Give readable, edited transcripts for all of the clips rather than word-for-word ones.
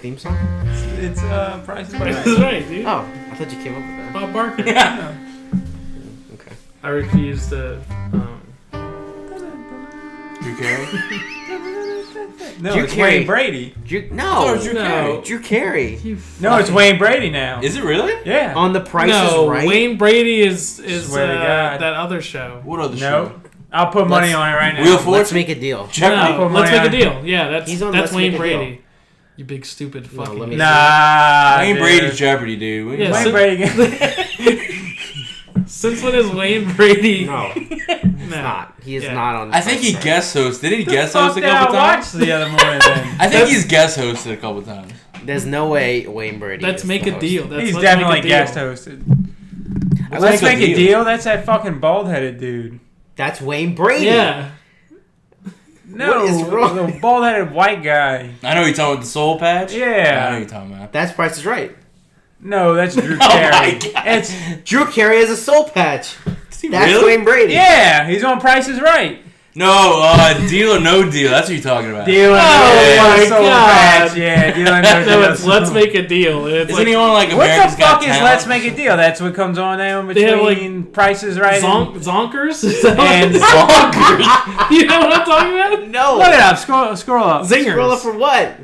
theme song? It's Price is Price Right. is Right, dude. Oh, I thought you came up with that. Bob Barker. Yeah. Okay. I refuse to. Drew Carey? No, Drew it's Carey. Wayne Brady. No, Drew no. Carey. Drew Carey. No, it's Wayne Brady now. Is it really? Yeah. On The Price No, is Right. Wayne Brady is Swear to God. that other show. What other No. show? I'll put money Let's- on it right now. Wheel of Fortune? Let's make a deal. Check I'll No, put let's money make a on- deal. Yeah, that's He's on that's Let's Wayne Make a Deal. Brady. You big stupid No, fucking. let me- Nah. Wayne dude. Brady's Jeopardy, dude. Yeah, Wayne so- Brady. Since when is Wayne Brady? No, No. not. He is Yeah. not on. I think he guest hosted. Did he guest host a Fuck couple that, I times? watched the other morning then. I think he's guest hosted a couple times. There's no way Wayne Brady. Let's is make the a host. deal. That's, He's let's definitely make a deal. guest hosted. Let's make a deal. That's that fucking bald-headed dude. That's Wayne Brady. Yeah. No, What is wrong? the bald-headed white guy. I know you're talking about the soul patch. Yeah. I know what you're talking about. That's Price is Right. No, that's Drew Oh Carey. my God. It's Drew Carey has a soul patch. Is he That's really? Wayne Brady. yeah. He's on Price is Right. No, Deal or No Deal. That's what you're talking about. Deal and Oh no my soul God. patch. Yeah, deal and no No, deal. it's Let's Make a Deal. It's Isn't like he on like What America's the fuck Got is Talent? Let's Make a Deal? That's what comes on now in They have, between Price is Right Zonkers? Is that what and it's- Zonkers. You know what I'm talking about? No. Look it up. Scroll up. Zingers. Scroll up for what?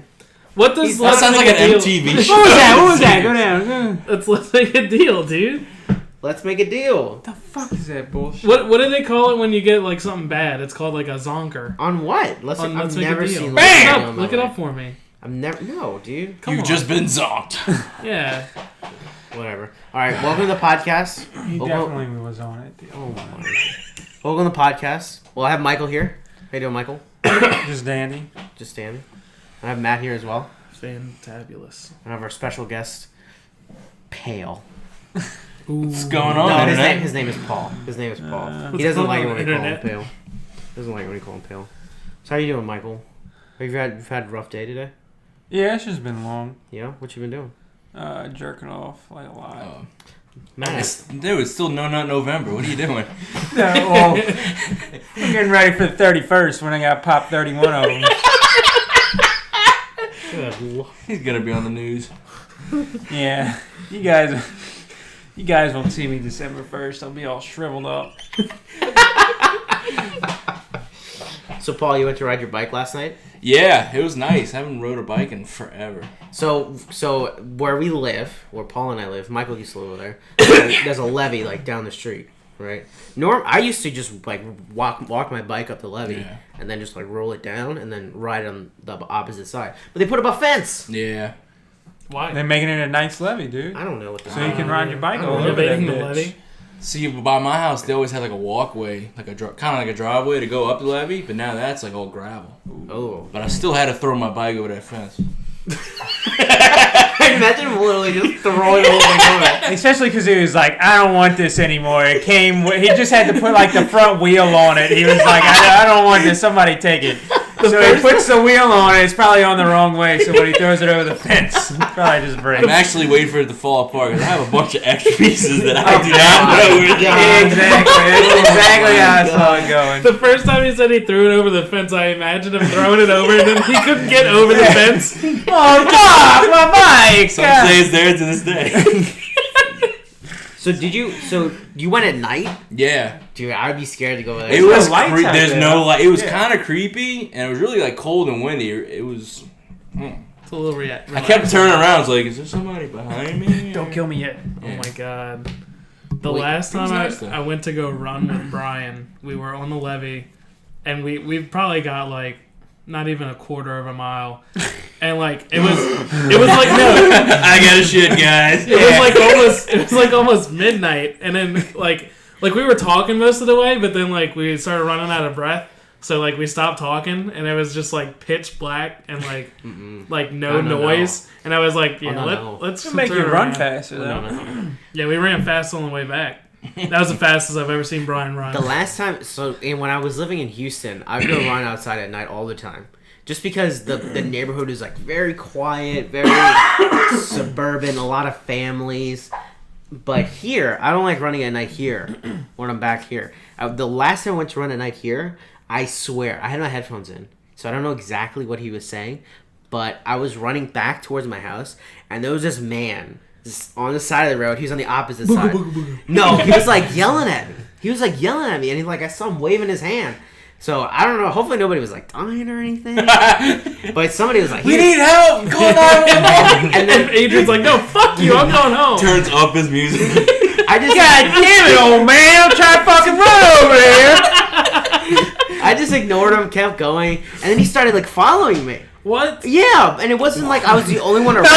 What does That Let's sounds Make like a an Deal? MTV show. What was that? What was that? Go down. It's Let's Make a Deal, dude. Let's make a deal. What the fuck is that bullshit? What do they call it when you get like something bad? It's called like a zonker. On what? Let's. On I've Let's Make a never Deal. seen. Look Let's it Make a up. Deal in my Look it life. up for me. I've never. No, dude. Come You've on. just been zonked. Yeah. Whatever. All right. Welcome to the podcast. He Welcome, definitely was on it. oh my. Welcome to the podcast. Well, I have Michael here. How you doing, Michael? Just dandy. Just standing. I have Matt here as well. Fantabulous. And I have our special guest, Pale. What's going on, No, Internet? his name is Paul. His name is Paul. What's He doesn't going like it on, when they call him Internet? Pale. Doesn't like it when you call him Pale. So how you doing, Michael? You've had a rough day today? Yeah, it's just been long. Yeah? What you been doing? Jerking off like a lot. Oh. Matt. Dude, it's still No Nut November. What are you doing? Well, I'm getting ready for the 31st when I got popped 31 of them. Good lord. He's gonna be on the news. Yeah, you guys won't see me December 1st. I'll be all shriveled up. So, Paul, you went to ride your bike last night? Yeah, it was nice. I haven't rode a bike in forever. So where we live, where Paul and I live, Michael used to live over there. There's a levee like down the street, right? I used to just like walk my bike up the levee Yeah. and then just like roll it down and then ride on the opposite side. But they put up a fence. Yeah. Why? They're making it a nice levee, dude. I don't know what the So you can ride your bike I all don't over know. that Elevating the bitch. levee. See, by my house, they always had like a walkway, like kind of like a driveway to go up the levee, but now that's like all gravel. Oh. But I still had to throw my bike over that fence. Imagine him literally just throwing the whole thing over. Especially because he was like, I don't want this anymore. It came. He just had to put like the front wheel on it. He was like, I don't want this. Somebody take it. So he puts the wheel on it. It's probably on the wrong way. So when he throws it over the fence, it probably just breaks. I'm actually waiting for it to fall apart because I have a bunch of extra pieces that I do not know where to God. go. Exactly. That's exactly how I saw it going. The first time he said he threw it over the fence, I imagined him throwing it over and then he couldn't get over the fence. Oh, fuck, my bike! Some say it's there to this day. So you went at night? Yeah. Dude, I'd be scared to go there. It was no lights out there's there. no light. It was Yeah. kind of creepy and it was really like cold and windy. It was. It's a little I kept turning around. I was like, "Is there somebody behind me?" Don't kill me yet. Oh my god. The Wait, last it was time nice, though. I went to go run with Brian, we were on the levee, and we probably got like not even a quarter of a mile, and like it was like no, I got a shit, guys. it was like almost midnight, and then like we were talking most of the way, but then like we started running out of breath. So like we stopped talking and it was just like pitch black and like no noise and I was like let's It'll make you turn run around. faster, though. Yeah, we ran fast on the way back. That was the fastest I've ever seen Brian run. The last time, and when I was living in Houston, I would go run outside at night all the time. Just because the neighborhood is like very quiet, very suburban, a lot of families. But here, I don't like running at night here when I'm back here. The last time I went to run at night here, I swear, I had my headphones in. So I don't know exactly what he was saying. but I was running back towards my house, and there was this man on the side of the road. He was on the opposite side. No, he was like yelling at me. And he like I saw him waving his hand. So I don't know. Hopefully nobody was like dying or anything. But somebody was like, "We need help! Call 911!" And then Adrian's like, "No, fuck you! I'm going home." Turns up his music. I just God damn it, old man! I'm trying to fucking run over here. I just ignored him, kept going, and then he started like following me. What? Yeah, and it wasn't like I was the only one around.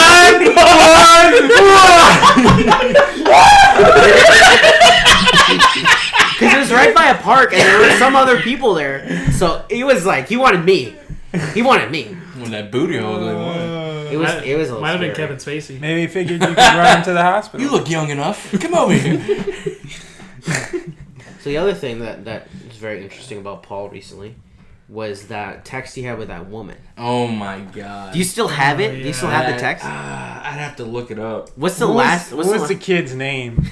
Because it was right by a park, and there were some other people there. So he was like, he wanted me. When that booty hole they wanted. It was a little Might have been scary. Kevin Spacey. Maybe he figured you could run him to the hospital. You look young enough. Come over here. So the other thing that was very interesting about Paul recently was that text he had with that woman. Oh my god. Do you still have it? Oh, Do you still have the text? I'd have to look it up. What's the last? What's the kid's name?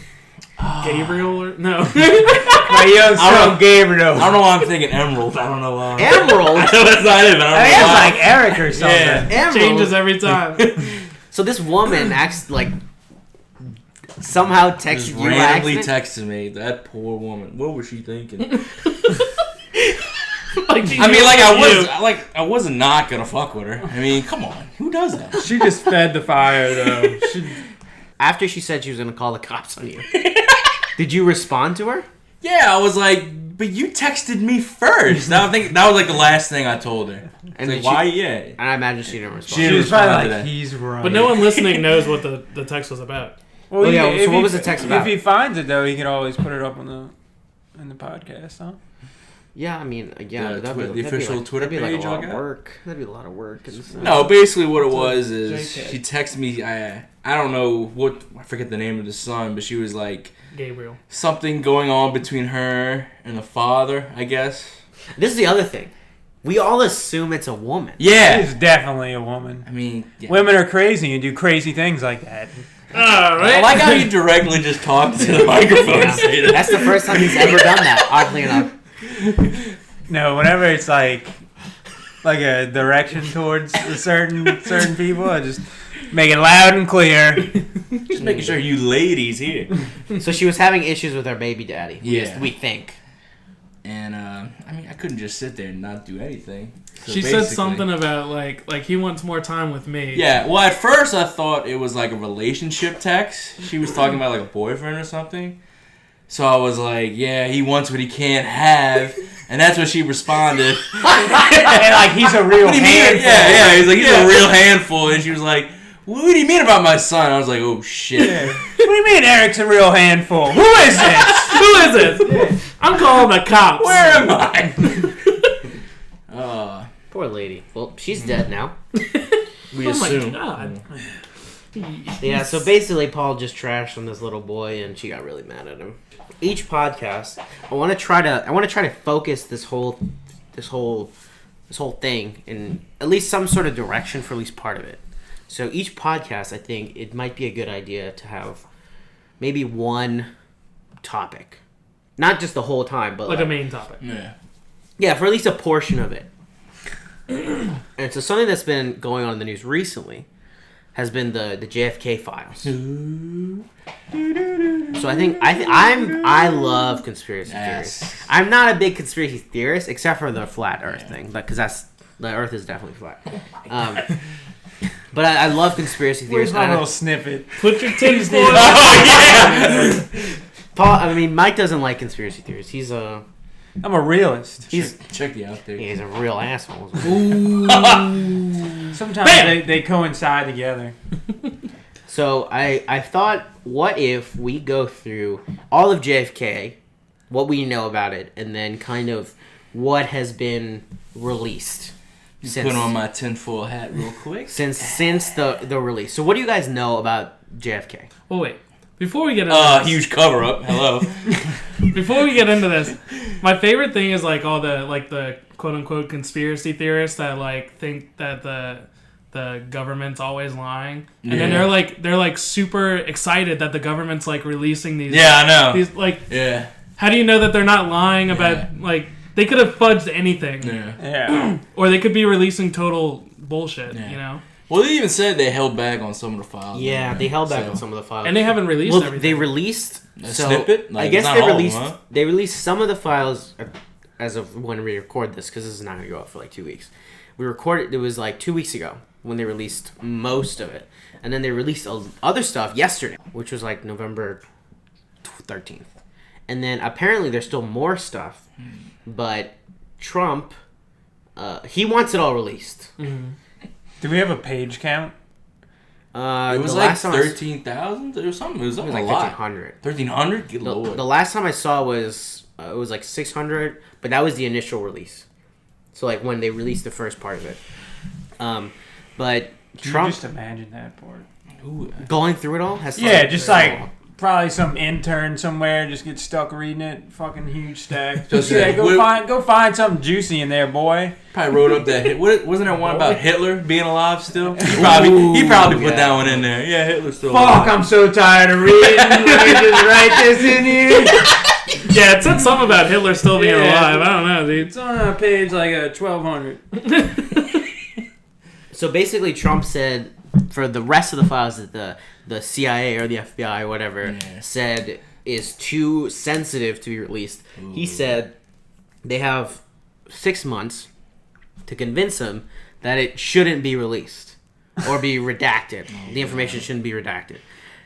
Gabriel or no? My young son Gabriel. I don't know why I'm thinking Emerald. I don't know why. Emerald? I know that's not it. I think it's like Eric or something. Yeah. Emerald. Changes every time. So this woman acts like somehow Just texted you randomly by accident? texted me. That poor woman. What was she thinking? Like, I mean, I was not gonna fuck with her. I mean, come on, who does that? She just fed the fire, though. After she said she was going to call the cops on you, did you respond to her? Yeah, I was like, but you texted me first. I think that was like the last thing I told her. And Like, did why? she- Yeah. And I imagine she didn't respond. She She didn't was probably respond to like, that. he's right. But no one listening knows what the text was about. Well, Oh, yeah, if so what he- was the text about? If he finds it, though, he can always put it up on the podcast, huh? Yeah, I mean, The that'd official like, Twitter that'd be like page a lot I of got? work. That'd be a lot of work. And stuff. No, basically what it was is JK. she texted me. I don't know I forget the name of the son, but she was like Gabriel. something going on between her and the father, I guess. This is the other thing. We all assume it's a woman. Yeah. It's definitely a woman. I mean, yeah. Women are crazy and do crazy things like that. Alright. I like how you directly just talked to the microphone and say that. That's the first time he's ever done that, oddly enough. No, whenever it's like a direction towards a certain people, I just make it loud and clear. Just making sure you ladies here. So she was having issues with her baby daddy. Yeah. We think. And I mean, I couldn't just sit there and not do anything. So She said basically- something about like he wants more time with me. Yeah, well, at first I thought it was like a relationship text. She was talking about like a boyfriend or something. So I was like, yeah, he wants what he can't have. And that's what she responded. And like he's a real What do you mean? handful. Yeah, he's like, he's a real handful. And she was like, what do you mean about my son? I was like, oh, shit. Yeah. What do you mean Eric's a real handful? Who is this? Who is it? I'm calling the cops. Where am I? Poor lady. Well, she's dead now. We Oh assume. my god. Yeah, so basically Paul just trashed on this little boy and she got really mad at him. Each podcast, I want to try to focus this whole thing in at least some sort of direction for at least part of it. So each podcast, I think it might be a good idea to have maybe one topic. Not just the whole time, but Like a main topic. Yeah. yeah, for at least a portion of it. And so something that's been going on in the news recently has been the JFK files. So I think I love conspiracy Yes. theories. I'm not a big conspiracy theorist except for the flat Earth thing, because the Earth is definitely flat. But I love conspiracy theories. Where's my and I- little snippet? Put your titties down. Paul, I mean, Mike doesn't like conspiracy theories. He's a I'm a realist. Check the out there. he's a real asshole. Sometimes they coincide together. So I thought, what if we go through all of JFK, what we know about it, and then kind of what has been released Put on my tinfoil hat real quick. since the release. So what do you guys know about JFK? Oh wait. Before we get into this, Huge cover up. Hello. before we get into this, my favorite thing is like all the quote unquote conspiracy theorists that like think that the government's always lying, and then they're like super excited that the government's like releasing these. Yeah, I know. These like, Yeah. how do you know that they're not lying about Yeah. like they could have fudged anything, Yeah. Yeah. or they could be releasing total bullshit, Yeah. you know. Well, they even said they held back on some of the files. Yeah, they held back on some of the files. And they haven't released well, everything. they released A snippet? I Like, guess not they all of them, released huh? they released some of the files as of when we record this, because this is not going to go up for like 2 weeks. We recorded. It was like 2 weeks ago when they released most of it, and then they released other stuff yesterday, which was like November 13th. And then apparently there's still more stuff, but Trump, he wants it all released. Mm-hmm. Do we have a page count? It was the like last time 13,000 or something. It was it was like like a lot. 1,500. 1,300? Good lord. The last time I saw was it was like 600, but that was the initial release. So like when they released the first part of it. But Can Trump you just imagine that part? Ooh. going through it all has Yeah, just like probably some intern somewhere just gets stuck reading it. Fucking huge stack. Just Yeah, like, go find something juicy in there, boy. Probably wrote up that. Wasn't there one about Hitler being alive still? He probably put that one in there. Yeah, Hitler's still alive. Fuck, I'm so tired of reading. Let me just write this in here. Yeah, it said something about Hitler still being Yeah. alive. I don't know, dude. It's on page like 1200. So basically, Trump said for the rest of the files that the CIA or the FBI or whatever said is too sensitive to be released. Ooh. He said they have 6 months to convince him that it shouldn't be released or be redacted. The information shouldn't be redacted.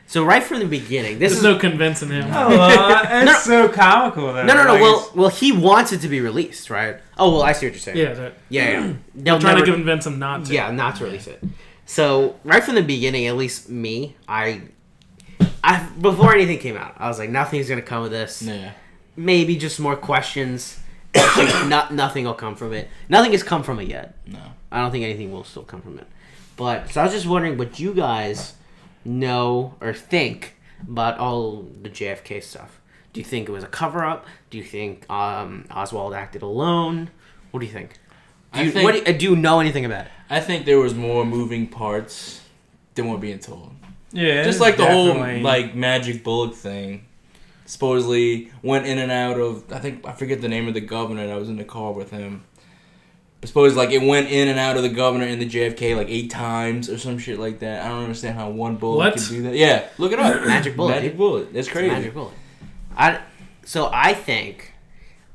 So right from the beginning, this There's is no convincing him. It's so comical. Though. no. Like, Well, he wants it to be released, right? Oh, well, I see what you're saying. Yeah, that, Yeah. They'll trying never- to convince him not to. Yeah, not to release it. So right from the beginning, at least me, I before anything came out, I was like, nothing's gonna come of this. Yeah. Maybe just more questions. Nothing will come from it. Nothing has come from it yet. No. I don't think anything will still come from it. But so I was just wondering what you guys know or think about all the JFK stuff. Do you think it was a cover up? Do you think Oswald acted alone? What do you think? Do you know anything about it? I think there was more moving parts than we're being told. yeah, Just like the whole definitely. like magic bullet thing. Supposedly went in and out of. I forget the name of the governor. I was in the car with him. Suppose like it went in and out of the governor in the JFK like 8 times or some shit like that. I don't understand how one bullet What? can do that. Yeah, look it up. Magic bullet, Magic dude. bullet. That's crazy. Magic bullet.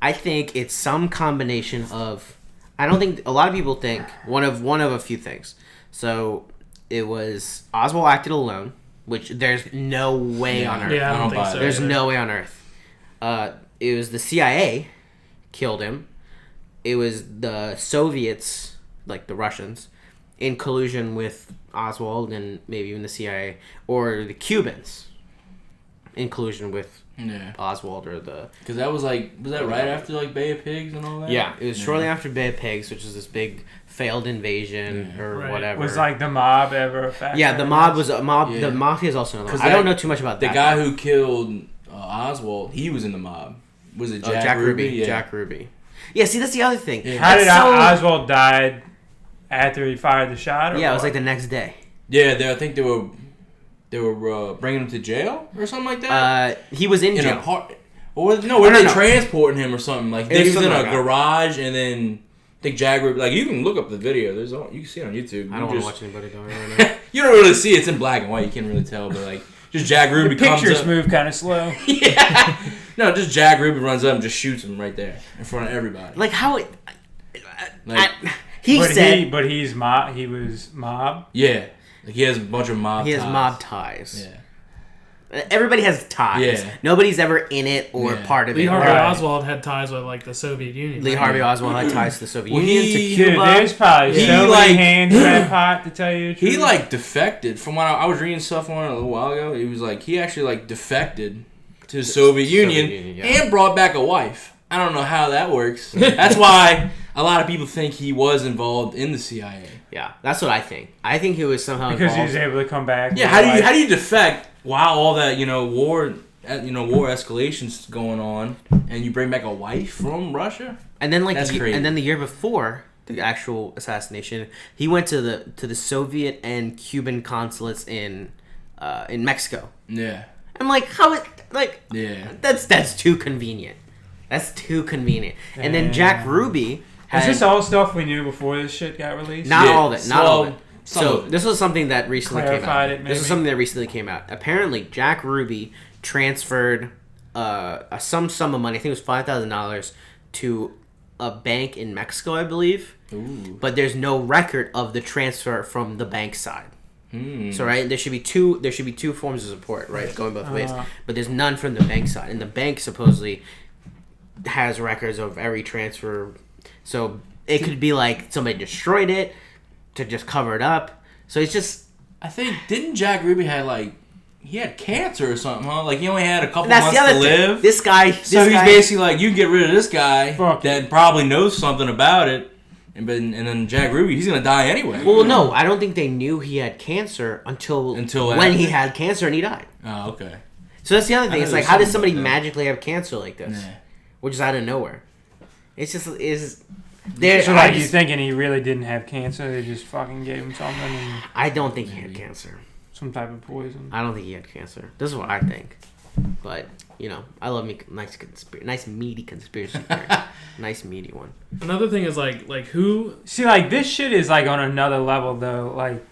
I think it's some combination of. I don't think a lot of people think one of a few things. So it was Oswald acted alone, which there's no way on earth. Yeah, I I don't don't think buy so. it. There's either. no way on earth. It was the CIA killed him. It was the Soviets, like the Russians, in collusion with Oswald and maybe even the CIA, or the Cubans in collusion with Yeah. Oswald or the... Because that was like, was that right after like Bay of Pigs and all that? Yeah, it was shortly after Bay of Pigs, which is this big failed invasion or Right. whatever. Was like the mob ever a factor? yeah, the mob was a mob. Yeah. The mafia is also another one. 'Cause I don't that- know too much about The that. guy who killed Oswald, he was in the mob. Was it Jack, Jack Ruby. Yeah. Jack Ruby. Yeah, see, that's the other thing. Yeah. How did That's so- Oswald died after he fired the shot? Or Yeah, it was what? like the next day. Yeah, I think they were bringing him to jail or something like that. He was in in jail. a part. Or were they no. transporting him or something? Like It he was was in something a like that. garage, and then I think Jack Ruby. Like you can look up the video. You can see it on YouTube. I don't You want to just- watch anybody die right now. You don't really see it. It's in black and white. You can't really tell, but like just Jack Ruby the comes pictures up. move kind of slow. Yeah. No, just Jack Ruby runs up and just shoots him right there in front of everybody. Like how it. Like, He but said he was mob. yeah. Like he has a bunch of mob. he has ties. mob ties. Yeah. Everybody has ties. Yeah. Nobody's ever in it or Yeah. part of Lee it. Harvey Right. Oswald had ties with like the Soviet Union. Lee right? Harvey Oswald had ties to the Soviet Well, Union, he- to Dude, Cuba. there's probably He, so many like- hands in that pot to tell you the truth. He like defected from what I was reading stuff on it a little while ago. He was like he actually like defected to the Soviet Union, yeah. and brought back a wife. I don't know how that works. That's why a lot of people think he was involved in the CIA. Yeah, that's what I think. I think he was somehow because he involved. was able to come back. Yeah, how do you defect while all that war escalations going on, and you bring back a wife from Russia? And then That's crazy. and then the year before the actual assassination, he went to the Soviet and Cuban consulates in Mexico. Yeah, I'm like, how it like yeah. that's too convenient. That's too convenient. And then Jack Ruby Is this all stuff we knew before this shit got released? Not Yeah, all of it. Not all of it. some So of it. this was something that recently came out. Clarified it, This is maybe? something that recently came out. Apparently, Jack Ruby transferred some sum of money. I think it was $5,000 to a bank in Mexico, I believe. Ooh. But there's no record of the transfer from the bank side. So right, there should be two forms of support, right, going both ways. But there's none from the bank side, and the bank supposedly has records of every transfer. So it could be like somebody destroyed it to just cover it up. So it's just I think didn't Jack Ruby he had cancer or something, huh? Like he only had a couple that's months the other to thing. live. This guy, So he's basically like, you get rid of this guy Fuck. that probably knows something about it, and then Jack Ruby, he's gonna die anyway. Well, no, I don't think they knew he had cancer until when after. he had cancer and he died. Oh, okay. So that's the other thing. I It's know like, there's how does something somebody about that. magically have cancer like this, Nah. which is out of nowhere? It's just is there. So I, like you just- thinking he really didn't have cancer? They just fucking gave him something and I don't think he had cancer. some type of poison. I don't think he had cancer. This is what I think. But I love me nice meaty conspiracy theory. Nice meaty one. Another thing is like who See, like this shit is like on another level though. Like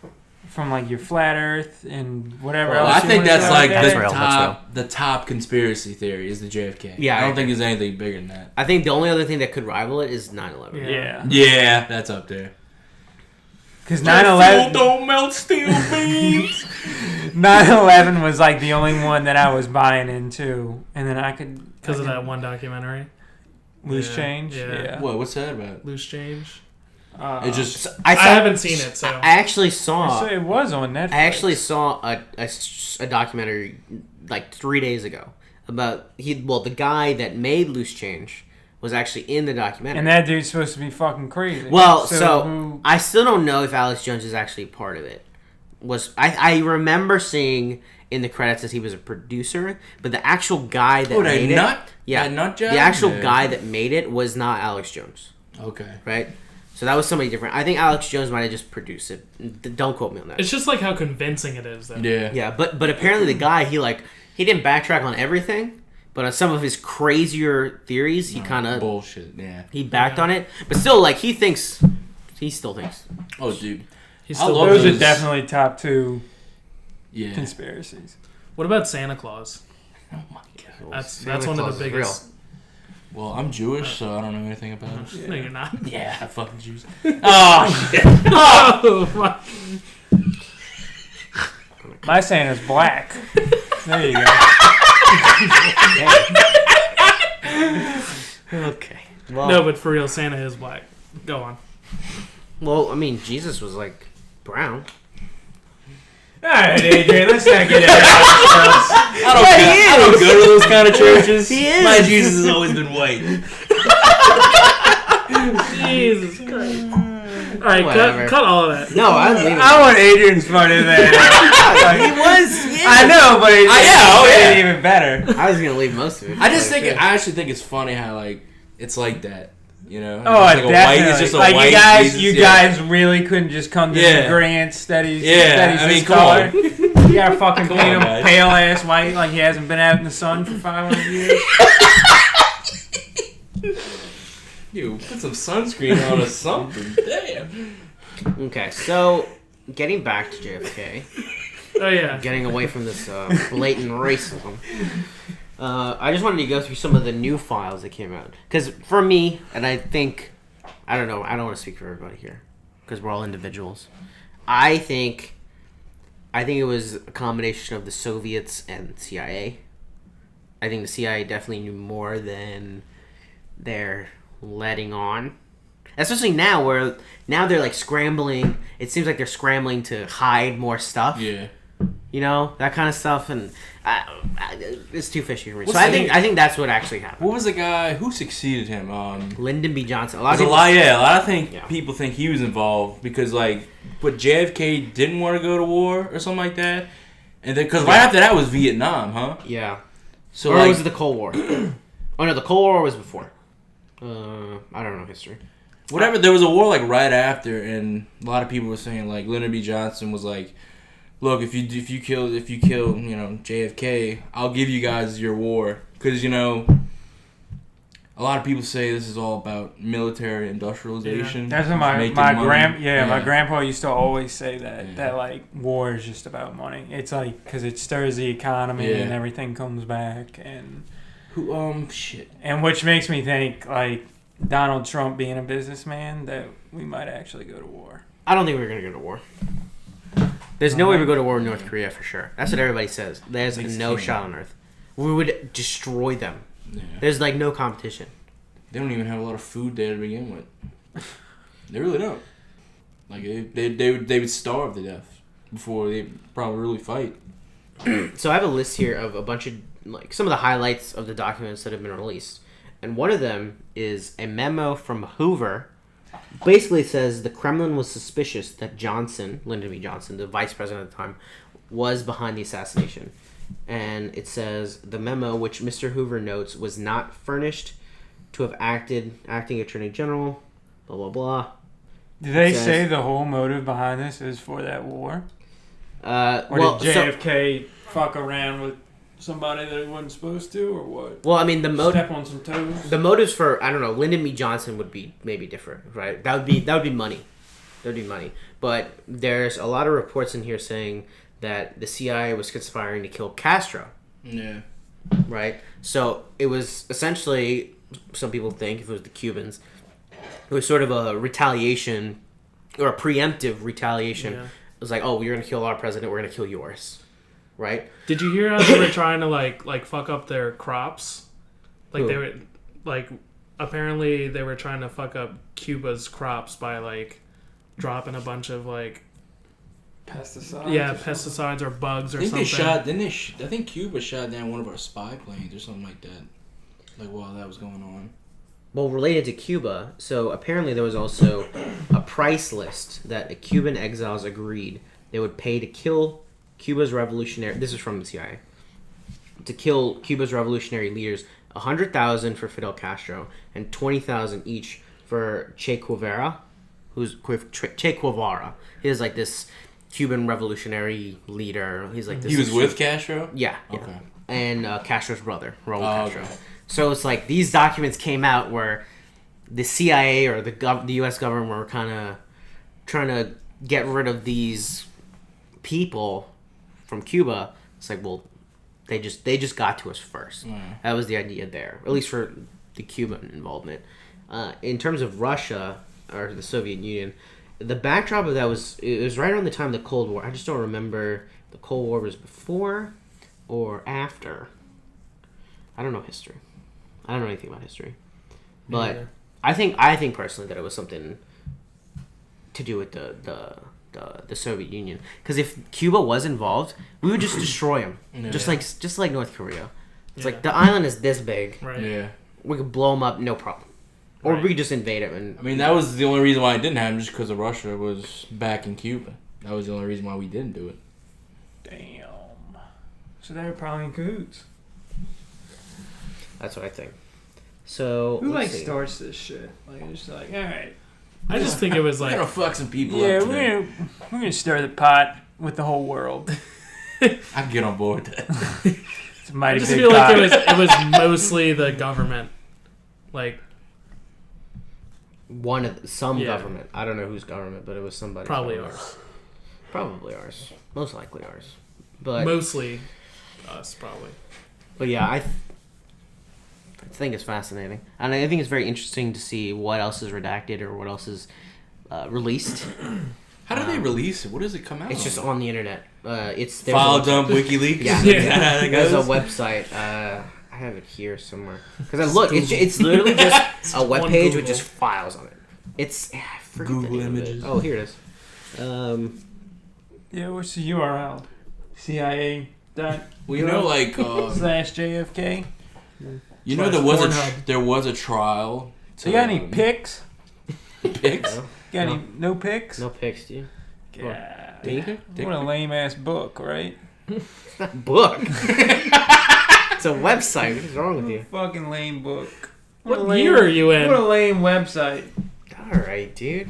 from like your flat Earth and whatever Well, else. I think that's like That's the real, that's the top conspiracy theory is the JFK. Yeah, I I don't agree. think there's anything bigger than that. I think the only other thing that could rival it is 9/11. Yeah. Yeah, that's up there. Because 9/11 don't melt steel beams. 9/11 was like the only one that I was buying into, and then I could because of that one documentary? loose Yeah, change. yeah. Yeah. What's that about? Loose change. It just I haven't seen it, so I actually saw. So it was on Netflix. I actually saw a documentary like 3 days ago about the guy that made Loose Change was actually in the documentary. and that dude's supposed to be fucking crazy. Well, so who- I still don't know if Alex Jones is actually part of it. I remember seeing in the credits that he was a producer, but the actual guy that made it, that nut job? the actual Yeah. guy that made it was not Alex Jones, Okay. right? So that was somebody different. I think Alex Jones might have just produced it. Don't quote me on that. it's just like how convincing it is, though. Yeah. Yeah, but apparently the guy he didn't backtrack on everything, but on some of his crazier theories he kind of bullshit. Yeah. he backed on it. But still, like he still thinks. Oh, dude. He's I still love those are those- definitely top two Yeah. conspiracies. What about Santa Claus? Oh my god. That's Santa one of Claus the is biggest. Well, I'm Jewish, so I don't know anything about it. No, you're not. Yeah, I fucking Jews. Oh shit. Oh, my. My Santa's black. There you go. Okay. Well, No, but for real, Santa is black. Go on. well, I mean, Jesus was like brown. All right, Adrian, let's not get into that. I don't go to those kind of churches. He is. My Jesus has always been white. Jesus Christ. All right, Whatever. cut all of that. No, I'm leaving. I want Adrian's part of that. He was. Yeah. I know, but it's yeah. even better. I was gonna leave most of it. I just think But, I actually think it's funny how like it's like that. You know? Oh, It's like a definitely. white. It's just a like white you guys, Jesus, you yeah. guys really couldn't just come to Yeah. the grants that he's Yeah, I mean, his come color. on. You gotta fucking Come paint on, him guys. pale ass white like he hasn't been out in the sun for 500 years. You put some sunscreen on or something. Damn. Okay, so getting back to JFK, Oh yeah. getting away from this blatant racism. I just wanted to go through some of the new files that came out. Because for me, and I think, I don't know, I don't want to speak for everybody here, because we're all individuals. I think it was a combination of the Soviets and CIA. I think the CIA definitely knew more than they're letting on. Especially now, where now they're like scrambling. It seems like they're scrambling to hide more stuff. Yeah. You know, that kind of stuff, and it's too fishy for me. What's So I the think name? that's what actually happened. What was the guy who succeeded him? Lyndon B. Johnson. A lot There's of a people, lot. Yeah, a lot of Yeah. people think he was involved because like, but JFK didn't want to go to war or something like that, and then because right after that was Vietnam, huh? yeah. So Or like, was it the Cold War? Oh no, the Cold War was before. I don't know history. whatever. There was a war like right after, and a lot of people were saying like Lyndon B. Johnson was like, "Look, if you kill JFK, I'll give you guys your war because A lot of people say this is all about military industrialization. That's what my making money. my grandpa used to always say that like war is just about money. It's like because it stirs the economy and everything comes back and shit. And which makes me think like Donald Trump being a businessman that we might actually go to war. I don't think we're gonna go to war. There's no way we go to war with North Korea for sure. That's what everybody says. There's no shot on earth. We would destroy them. Yeah. There's like no competition. They don't even have a lot of food there to begin with. They really don't. Like they would starve to death before they probably really fight. So I have a list here of a bunch of like some of the highlights of the documents that have been released, and one of them is a memo from Hoover. Basically, it says the Kremlin was suspicious that Lyndon B. Johnson, the vice president at the time, was behind the assassination. And it says the memo, which Mr. Hoover notes, was not furnished to have acting attorney general, blah, blah, blah. Did they say the whole motive behind this is for that war? Or did JFK fuck around with somebody that he wasn't supposed to, or what? Well, I mean, step on some toes. The motives for, I don't know, Lyndon B. Johnson would be maybe different, right? That would be money. That would be money. But there's a lot of reports in here saying that the CIA was conspiring to kill Castro. Yeah. Right? So it was essentially, some people think, if it was the Cubans, it was sort of a retaliation, or a preemptive retaliation. Yeah. It was like, oh, you're going to kill our president, we're going to kill yours. Right? Did you hear how they were trying to like fuck up their crops? Like They were like apparently they were trying to fuck up Cuba's crops by like dropping a bunch of like pesticides. Yeah, pesticides or bugs or something. I think Cuba shot down one of our spy planes or something like that. Like while that was going on. Well, related to Cuba, so apparently there was also a price list that the Cuban exiles agreed they would pay to kill Cuba's revolutionary. This is from the CIA. To kill Cuba's revolutionary leaders, 100,000 for Fidel Castro and 20,000 each for Che Guevara. Che Guevara? He's like this Cuban revolutionary leader. He's like this. He was with Castro. Yeah. Okay. And Castro's brother, Raul Castro. Okay. So it's like these documents came out where the CIA or the U.S. government were kind of trying to get rid of these people from Cuba. It's like, well, they just got to us first. That was the idea there, at least for the Cuban involvement. In terms of Russia or the Soviet Union, the backdrop of that was right around the time of the Cold War. I just don't remember the Cold War was before or after. I don't know history. I don't know anything about history, but I think personally that it was something to do with the Soviet Union, because if Cuba was involved, we would just destroy them, just like North Korea. It's like the island is this big, right? Yeah, we could blow them up, no problem, or we could just invade them. And I mean, that was the only reason why it didn't happen, just because Russia was back in Cuba. That was the only reason why we didn't do it. Damn. So they were probably in cahoots. That's what I think. So who starts this shit? Like it's just like, all right. I just think it was like, we're gonna fuck some people up. Yeah, we're gonna stir the pot with the whole world. I can get on board with that. It's a mighty I just big feel pot. like it was mostly the government, like government. I don't know whose government, but it was somebody. Probably ours. Probably ours. Most likely ours. But mostly us, probably. But yeah, I think it's fascinating, and I think it's very interesting to see what else is redacted or what else is released. How do they release it? What does it come out? It's just on the internet. It's file dump WikiLeaks. Yeah, there's a website. I have it here somewhere because I look. It's literally just a web page with just files on it. It's Google Images. Oh, here it is. Yeah, what's the URL? CIA. Well, you know, like /JFK. You know, there was a trial. So you got any pics? Pics? No. Got no pics? No pics, do you? Yeah. What a lame ass book, right? Book. It's a website. What is wrong with you? Fucking lame book. What year are you in? What a lame website. All right, dude.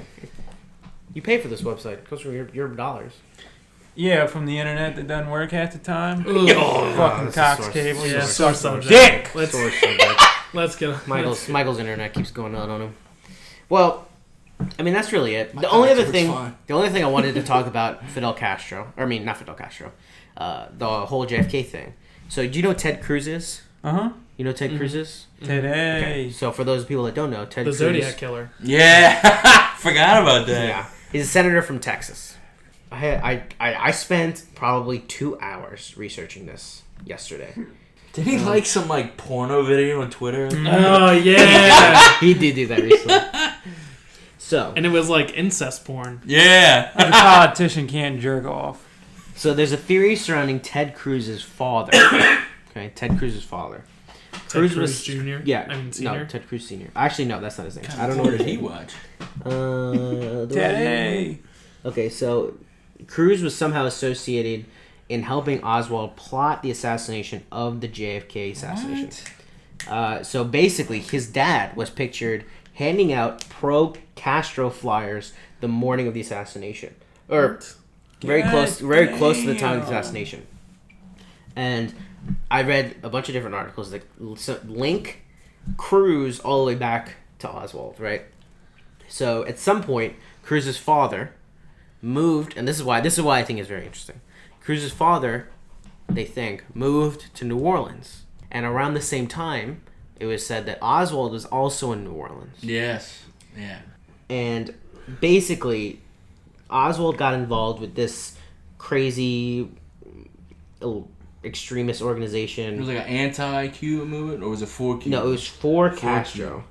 You pay for this website. It goes from your dollars. Yeah, from the internet that doesn't work half the time. Oh, fucking Cox cable. Yeah, source subject. Dick. Let's Let's go. Michael's internet keeps going on him. Well, I mean that's really it. The only thing I wanted to talk about not Fidel Castro. The whole JFK thing. So do you know who Ted Cruz is? You know who Ted Cruz is? Today. Okay. So for those people that don't know, Ted Cruz, the Zodiac Killer. Yeah, forgot about that. Yeah, he's a senator from Texas. I spent probably 2 hours researching this yesterday. Did he like some porno video on Twitter? Oh yeah, he did do that recently. So and it was like incest porn. Yeah, The politician can't jerk off. So there's a theory surrounding Ted Cruz's father. Okay, Ted Cruz's father. Ted Cruz Jr. Yeah, I mean Senior. no, Ted Cruz Senior. Actually, no, that's not his name. what I don't know what did his he name. watch? Today. Okay, so Cruz was somehow associated in helping Oswald plot the assassination of the JFK assassination. So basically, his dad was pictured handing out pro-Castro flyers the morning of the assassination, or very close to the time of the assassination. And I read a bunch of different articles that link Cruz all the way back to Oswald, right? So at some point, Cruz's father moved, and this is why I think it's very interesting. Cruz's father, they think, moved to New Orleans, and around the same time, it was said that Oswald was also in New Orleans. Yes. Yeah. And basically, Oswald got involved with this crazy extremist organization. It was like an anti-Cuba movement, or was it for Cuba? No, it was for Castro.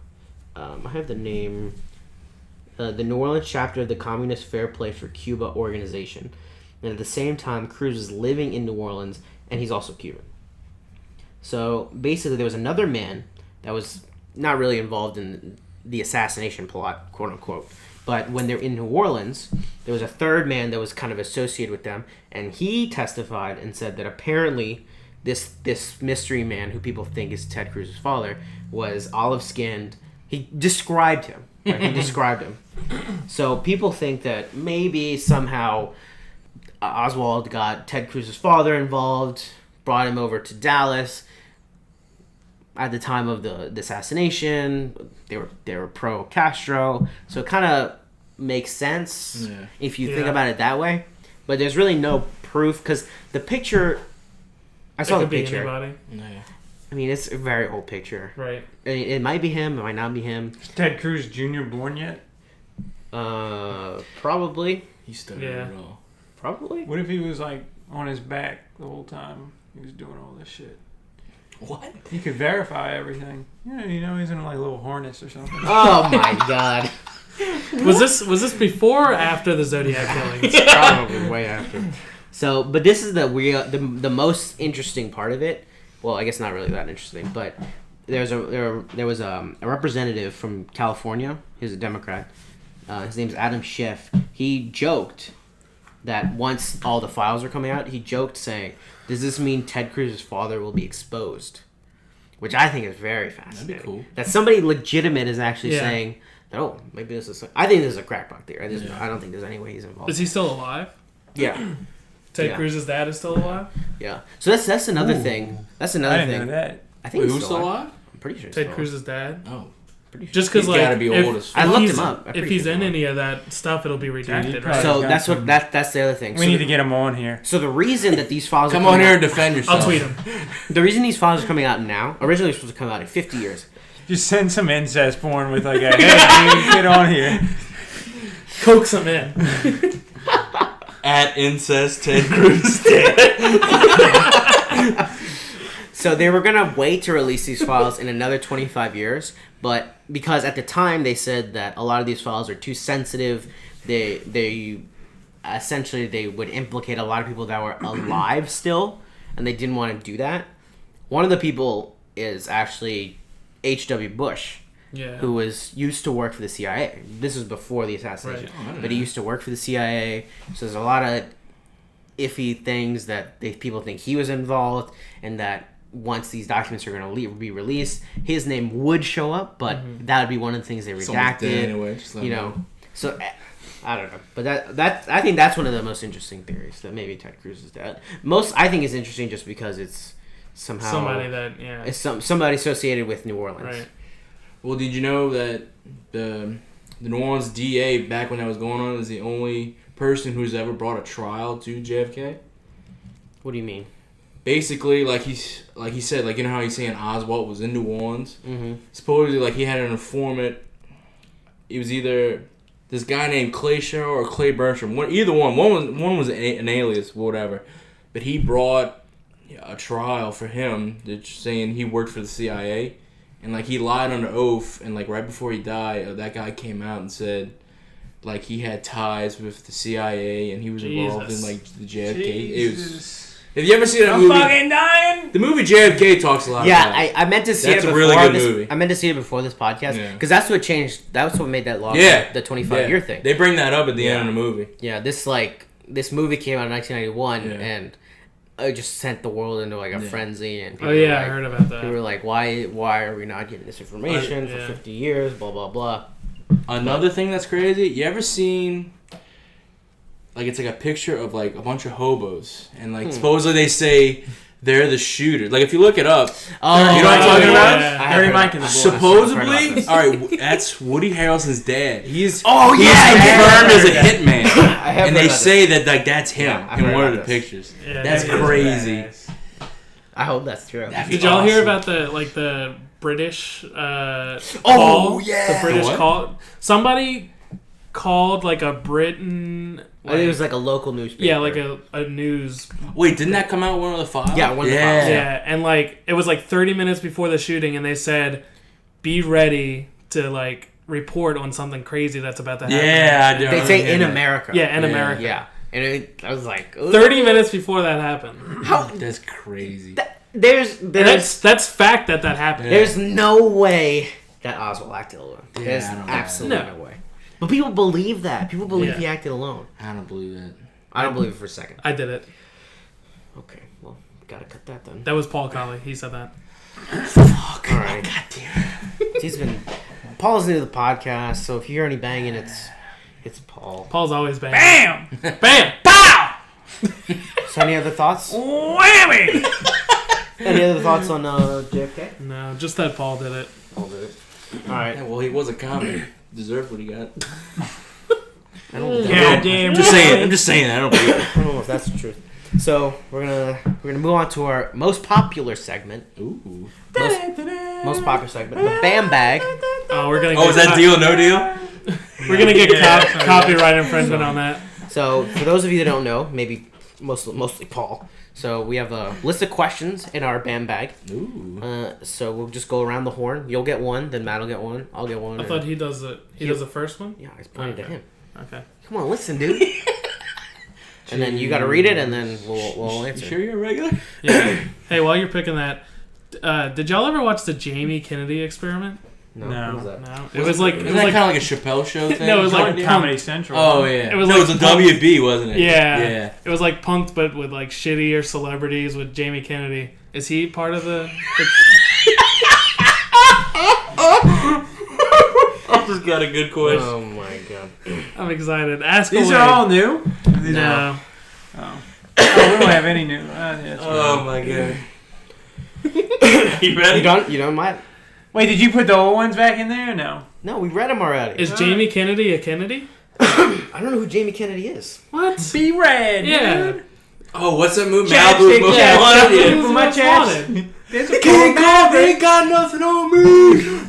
I have the name. The New Orleans chapter of the Communist Fair Play for Cuba organization. And at the same time, Cruz is living in New Orleans, and he's also Cuban. So basically, there was another man that was not really involved in the assassination plot, quote unquote. But when they're in New Orleans, there was a third man that was kind of associated with them, and he testified and said that apparently this mystery man, who people think is Ted Cruz's father, was olive-skinned. He described him. Right? He described him. So people think that maybe somehow Oswald got Ted Cruz's father involved, brought him over to Dallas. At the time of the assassination, they were pro Castro, so it kind of makes sense if you think about it that way. But there's really no proof because the picture. I saw the picture. Anybody. Yeah. I mean, it's a very old picture. Right. It might be him. It might not be him. Is Ted Cruz Jr. born yet? Probably. He studied it all. Probably. What if he was on his back the whole time he was doing all this shit? What? He could verify everything. Yeah, he's in a little harness or something. Oh my god. Was this before or after the Zodiac killings? Probably way after. So, but this is the most interesting part of it. Well, I guess not really that interesting, but there was a representative from California. He's a Democrat. His name's Adam Schiff. He joked that once all the files were coming out, he joked saying, "Does this mean Ted Cruz's father will be exposed?" Which I think is very fascinating. That'd be cool. That somebody legitimate is actually saying, "Oh, maybe this is." I think this is a crackpot theory. I don't think there's any way he's involved. Is he still alive? Yeah. Ted Cruz's dad is still alive? Yeah. So that's another thing. That's another I didn't thing. know that. I think Wait, he's who's still alive? I'm pretty sure. Ted Cruz's dad? Oh. Pretty sure. Just because, He's gotta be old as fuck. I looked he's- him up. I'm If pretty he's sure in he's any of that stuff, it'll be redacted, he right? So got that's some- that's the other thing. We need to get him on here. So the reason that these files Come are on coming here out, and defend yourself. I'll tweet him. the reason these files are coming out now, originally supposed to come out in 50 years. Just send some incest porn with hey, dude, get on here. Coax him in. At incest Ted Cruz. So they were gonna wait to release these files in another 25 years, but because at the time they said that a lot of these files are too sensitive, they essentially they would implicate a lot of people that were alive still, and they didn't want to do that. One of the people is actually H.W. Bush, who used to work for the CIA. This was before the assassination, but he used to work for the CIA. So there's a lot of iffy things that people think he was involved, and that once these documents are going to be released, his name would show up, but that would be one of the things they redacted. Anyway, just let So I don't know, but that I think that's one of the most interesting theories, that maybe Ted Cruz is dead. I think it's interesting just because it's somehow somebody that is somebody associated with New Orleans. right. Well, did you know that the New Orleans DA back when that was going on is the only person who's ever brought a trial to JFK? What do you mean? Basically, like he said, like, you know how he's saying Oswald was in New Orleans. Mm-hmm. Supposedly, like, he had an informant. It was either this guy named Clay Sherrill or Clay Bertram. Either one. One was an alias, whatever. But he brought a trial for him, that's saying he worked for the CIA, and like he lied under oath. And like right before he died, that guy came out and said, like, he had ties with the CIA and he was involved in like the JFK. It was. Have you ever seen that movie? I'm fucking dying. The movie JFK talks a lot. Yeah, about it. I meant to see That's it a before really good this. movie. I meant to see it before this podcast because Yeah. that's what changed. That's what made that law. Yeah, the 25-year thing. They bring that up at the end Yeah. of the movie. Yeah, this movie came out in 1991 Yeah. and it just sent the world into like a frenzy. And people Oh yeah, were I like, heard about that. People were like, why are we not getting this information for 50 years? Blah blah blah. Another thing that's crazy, you ever seen, like, it's like a picture of like a bunch of hobos, and like supposedly they say they're the shooter. Like, if you look it up, Oh, you know what I'm talking about? Yeah. I have Dirty heard- Mike and the I- Boys. Supposedly, all right, that's Woody Harrelson's dad. He's Oh, he's yeah, confirmed as a yeah. hitman, I have and heard they about say that like that's him Yeah, I've in heard one of about the this. pictures. Yeah, That's that is crazy. Badass. I hope that's true. That'd be Did y'all hear awesome. about the British Oh, call? yeah. The British What? call. Somebody called like a Britain. I think it was like a local newspaper. Yeah, like a news. Wait, didn't that come out one of the files? Yeah, one of the Yeah. files, and like it was like 30 minutes before the shooting, and they said, "Be ready to like report on something crazy that's about to happen." Yeah, I do. They say in America. Yeah, in Yeah. America. Yeah, and I was like, ugh. 30 minutes before that happened. How? That's crazy. There's And that's fact that happened. Yeah. There's no way that Oswald acted alone. Yeah, There's I don't know. absolutely No. no way. But people believe that. People believe Yeah. he acted alone. I don't believe that. I don't believe it for a second. I did it. Okay, well, gotta cut that then. That was Paul Colley. He said that. Fuck. All right. God damn. He's been. Paul's new to the podcast, so if you hear any banging, it's Paul. Paul's always banging. Bam! Bam! Pow! So any other thoughts? Whammy! Any other thoughts on JFK? No, just that Paul did it. Paul did it. All right. Yeah, well, he was a comic. Deserved what he got. I don't. Goddamn. I'm just saying. I don't believe it. I don't know if that's the truth. So we're gonna move on to our most popular segment. Ooh. Most popular segment, the Bam Bag. Oh, we're gonna. Oh, is that Deal or No Deal? We're gonna get Yeah. copyright infringement on that. So for those of you that don't know, maybe mostly Paul. So we have a list of questions in our Bam Bag. Ooh. So we'll just go around the horn. You'll get one, then Matt will get one. I'll get one. I and- thought he does the first one. Yeah, I was pointing to Okay. him. Okay. Come on, listen, dude. And then you got to read it, and then we'll You answer. sure you're a regular? Yeah. Hey, while you're picking that, did y'all ever watch the Jamie Kennedy Experiment? No. No. What was that? No. It was like Isn't that kind of like a Chappelle show thing? No, it was like Like Comedy Central. Oh yeah. It was no, like it was a WB, wasn't it? Yeah. Yeah. It was like Punked, but with like shittier celebrities with Jamie Kennedy. Is he part of the I just got a good question. Oh my god. I'm excited. Ask These away. are all new? These No. Are, oh. Oh, we don't have any new. Yeah, that's Oh right. my god. you You ready? don't? You don't, Matt? Wait, did you put the old ones back in there or no? No, we read them already. Is Jamie Kennedy a Kennedy? I don't know who Jamie Kennedy is. What? Be red, Yeah. dude. Oh, what's that movie? Chapstick, Malibu. Yeah, One? Chapstick. Yeah. For my Who's chaps. wanted? There's a Can't go, they ain't got nothing on me.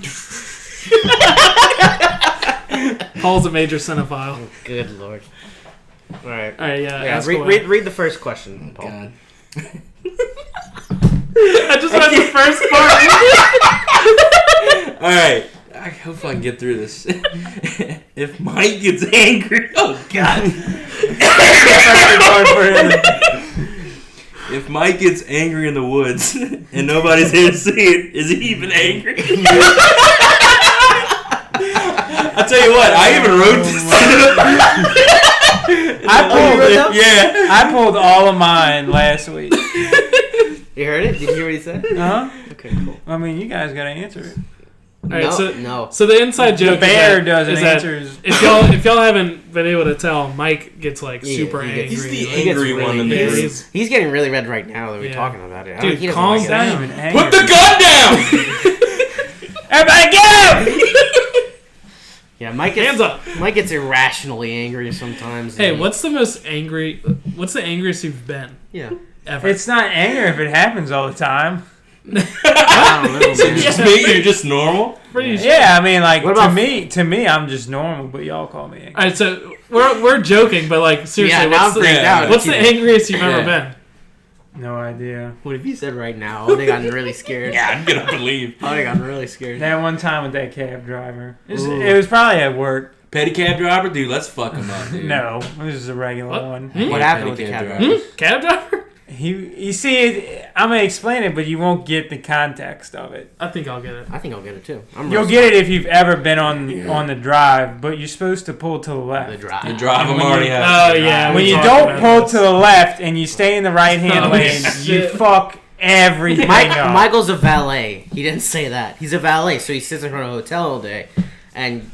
Paul's a major cinephile. Good lord. All right. All right, yeah. Yeah, ask away. read the first question, Paul. God. I just read the first part. All right. I hope I can get through this. If Mike gets angry, oh god. If Mike gets angry in the woods and nobody's here to see it, is he even angry? I'll tell you what, I even wrote this. I pulled all of mine last week. You heard it? Did you hear what he said? Huh? Okay, cool. I mean, you guys gotta answer it. All right, no. So the inside joke The bear is that, doesn't is that answer. if y'all haven't been able to tell, Mike gets like super he angry. gets- He's the Like, angry really one in the angry. group. He's getting really red right now that we're Yeah. talking about it. Dude, He doesn't calm like it. down. Not even angry. Put the gun down! Everybody get out! Yeah, Mike Hands up. Mike gets irrationally angry sometimes. Hey, and- what's the angriest you've been Yeah. ever? It's not anger if it happens all the time. I don't know, So man. just me, you're just normal? pretty sure. Yeah, I mean, like What to about- me, I'm just normal, but y'all call me angry. All right, so we're joking, but like seriously, Yeah, now I'm what's the, freaked out. what's the angriest you've ever Yeah. been? No idea. What if you said right now? I would have gotten really scared. Yeah, I'm gonna believe. I would have gotten really scared. That one time with that cab driver. Ooh. It was probably at work. Pedicab driver? Dude, let's fuck him up, dude. No, this is a regular What? one. Hmm? What happened with the Pedicab cab driver. driver? Cab driver? You see, I'm gonna explain it, but you won't get the context of it. I think I'll get it. I think I'll get it too. You'll get it if you've ever been on the drive, but you're supposed to pull to the left. the drive. The drive him When already you- has. Oh yeah. When we you talked don't about pull this. to the left and you stay in the right hand Oh, lane, you shit. fuck everything up. Michael's a valet. He didn't say that. He's a valet, so he sits in front of a hotel all day, and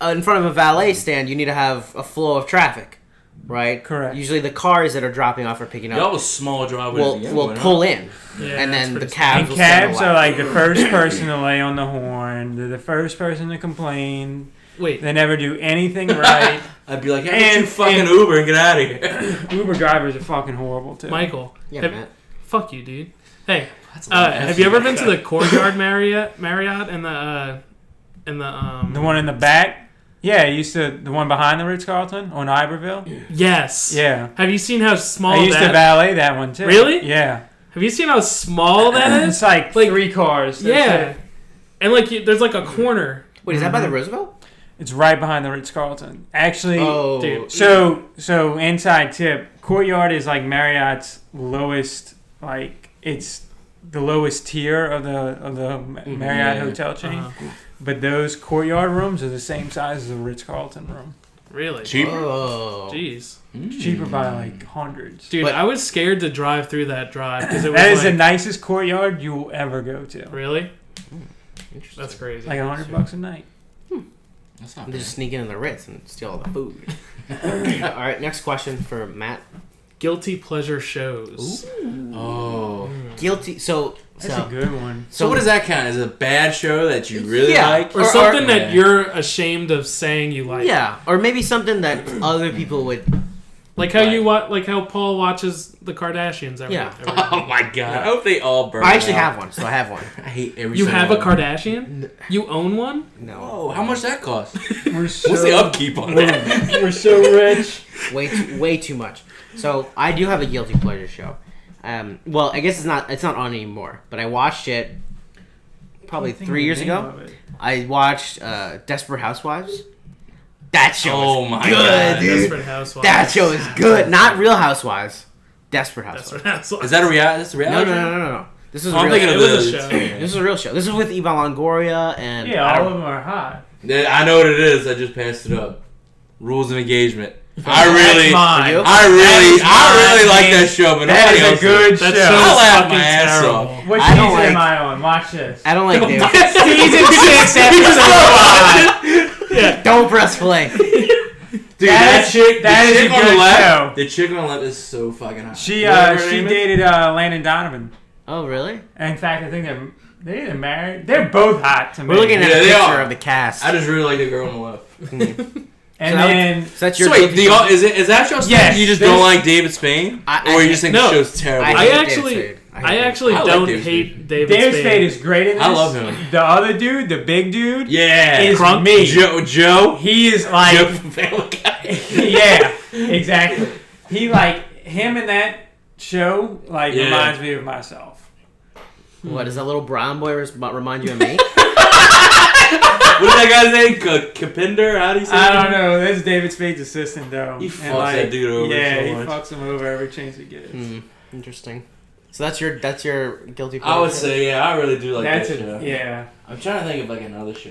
in front of a valet stand, you need to have a flow of traffic, right? Correct. Usually, the cars that are dropping off or picking Y'all up was small driveway. will pull in, Yeah, and then that's the pretty cabs And will stand cabs on the are left. like the first person to lay on the horn. They're the first person to complain. Wait, They never do anything right. I'd be like, hey, And- you fucking and- Uber and get out of here. Uber drivers are fucking horrible too. Michael. Yeah, have- Matt. Fuck you, dude. Hey, That's have you ever been to the Courtyard Marriott in the The one in the back. Yeah, the one behind the Ritz-Carlton on Iberville. Yes. Yeah. Have you seen how small I used to that? valet that one too. Really? Yeah. Have you seen how small that is? It's like 3 cars. That's Yeah. it. And like there's like a corner. Wait, is that by the Roosevelt? It's right behind the Ritz-Carlton. Actually, Oh, dude. so inside tip, Courtyard is like Marriott's lowest, like it's the lowest tier of the Marriott Yeah. hotel chain. Uh-huh. But those Courtyard rooms are the same size as a Ritz-Carlton room. Really? Cheaper? Oh. Jeez. It's cheaper by like hundreds. Dude, But- I was scared to drive through that drive because it was That is like, the nicest Courtyard you will ever go to. really? Interesting. That's crazy. Like $100 a night. That's not They bad. just sneak in the Ritz and steal all the food. All right, next question for Matt. Guilty pleasure shows. Oh. Guilty. So That's a good one. So what does that count? Is it a bad show that you really Yeah. like? Or something Yeah. that you're ashamed of saying you like. Yeah, or maybe something that other people would. Like how like how Paul watches the Kardashians every Yeah. every Oh my god. I hope they all burn I actually out. have one, so I have one. I hate every You single have a one. Kardashian? You own one? No, Whoa, how much that cost? We're so, What's the upkeep on that? we're so rich. way too much. So I do have a guilty pleasure show. Well, I guess it's not on anymore, but I watched it probably 3 years ago. I watched Desperate Housewives. That show Oh is my good, God. dude. Desperate Housewives. That show is good. Not Real Housewives. Desperate Housewives. Desperate Housewives. Is that a reality? That's a No, reality? no. This is Oh, I'm real. thinking It of was the a show. This is a real show. This is with Eva Longoria and Yeah, I all don't- of them are hot. Yeah, I know what it is. I just passed it up. Rules of Engagement. I That's really, mine. You? I really That's like mine. that show, but That nobody is else a good That show. show I'll is laugh fucking my ass terrible. off. What I season don't like- am I on? Watch this. I don't like David. Season 6, episode 5. Yeah. Don't press play. Dude, That that chick, that the is chick a on good the left, show. the chick on the left is so fucking hot. She Whatever her she name is. dated Landon Donovan. Oh, really? In fact, I think they're either married. They're both hot to me. We're looking at Yeah, a they picture are. of the cast. I just really like the girl on the left. and So that then so that's your So wait, guilty do you, pleasure? is that show? Yes, You just this- don't like David Spain, or you just think no. the show's terrible? I I hate David actually, Spade. I hate I David actually I like don't David hate David David Spade. Spade is great in this. I love him. The other dude, the big dude, Yeah, is Crunk? me. Joe. He is Joe like, from Family Guy. yeah, exactly. He him in that show Yeah. reminds me of myself. What, does that little brown boy remind you of me? What's that guy's name? Kapinder? How do you say I that? don't know. That's David Spade's assistant though. He And, fucks that dude over Yeah, so he much. fucks him over every chance he gets. Interesting. So that's your guilty pleasure. I would say, yeah, I really do like That's that it. show. Yeah. I'm trying to think of like another show.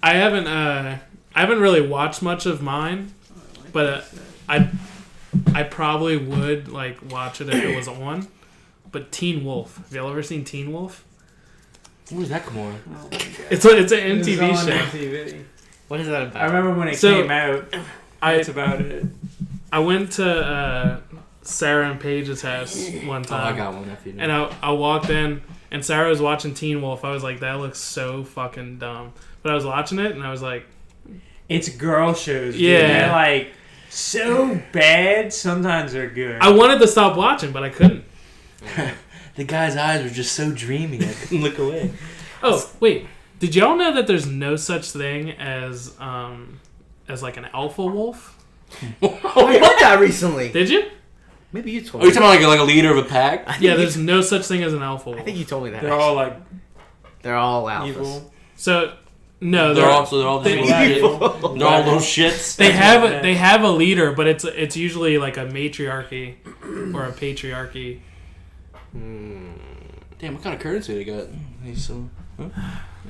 I haven't really watched much of mine, but I probably would like watch it if it was on. But Teen Wolf. Have y'all ever seen Teen Wolf? Where's that come on? Oh my God. It's an It was MTV on show. MTV. What is that about? I remember when it So, came out. That's about it. I went to Sarah and Paige's house one Oh, time. I got one. If you know. And I walked in, and Sarah was watching Teen Wolf. I was like, that looks so fucking dumb. But I was watching it, and I was like, It's girl shows. Dude. Yeah. They're like so bad. Sometimes they're good. I wanted to stop watching, but I couldn't. The guy's eyes were just so dreamy. I couldn't look away. Oh, wait. Did y'all know that there's no such thing as like an alpha wolf? I heard that recently. Did you? Maybe you told Are you me. talking about like a leader of a pack? I think Yeah, you- there's no such thing as an alpha wolf. I think you told me that. They're all like They're all alphas. evil. So, no, They're all the they- little shit. Evil. They're all little shits. they have a leader, but it's usually like a matriarchy or a patriarchy. Damn, what kind of currency they got? He's so.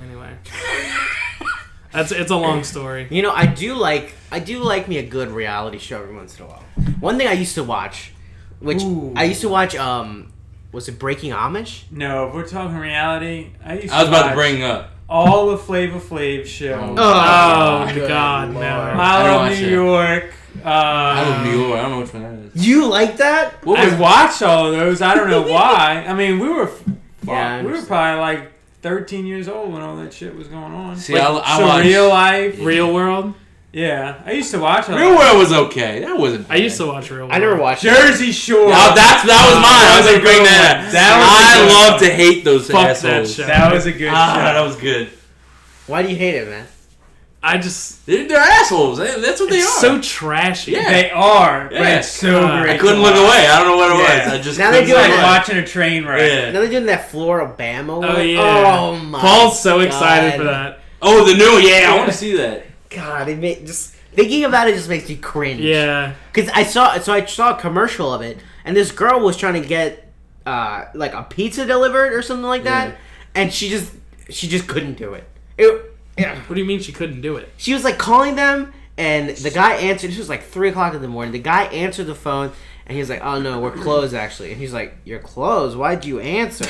Anyway, it's a long story. You know, I do like me a good reality show every once in a while. One thing I used to watch, which Ooh. I used to watch, was it Breaking Amish? No, if we're talking reality, I used to I was about to watch bring up. all the Flavor Flav shows. Oh, good God, Lord. no. I don't Love watch New it. York. I love New York. I don't know which one that is. You like that? What was I watched all of those. I don't know why. I mean, we were Yeah, I we were understand. probably like 13 years old when all that shit was going on. See, Like, I watched. Real Life. Real World. Yeah, I used to watch all Real that. World was okay. That wasn't. I used to watch Real World. I never watched it. Jersey Shore. Oh, that was mine. I was gonna bring that up. That was a I good love to hate those Fuck that assholes. show. That was a good show. That was good. Why do you hate it, man? I just They're assholes. That's what they are. it's so trashy. Yeah. They are, but Yeah. it's so God. great. I couldn't to look watch. away. I don't know what it Yeah. was. I just Now they It's do couldn't like it. look. watching a train wreck. Yeah. Now they're doing that Floribama one. Oh, yeah. Oh my. Paul's so God. excited for that. Oh, the new. Yeah, I want to see that. God, it just thinking about it just makes me cringe. Yeah. Because I saw a commercial of it, and this girl was trying to get like a pizza delivered or something like that, Yeah. and she just couldn't do it. Yeah. What do you mean she couldn't do it? She was like calling them, and the guy answered. This was like 3:00 in the morning. The guy answered the phone, and he was like, "Oh no, we're closed actually." And he's like, "You're closed? Why'd you answer?"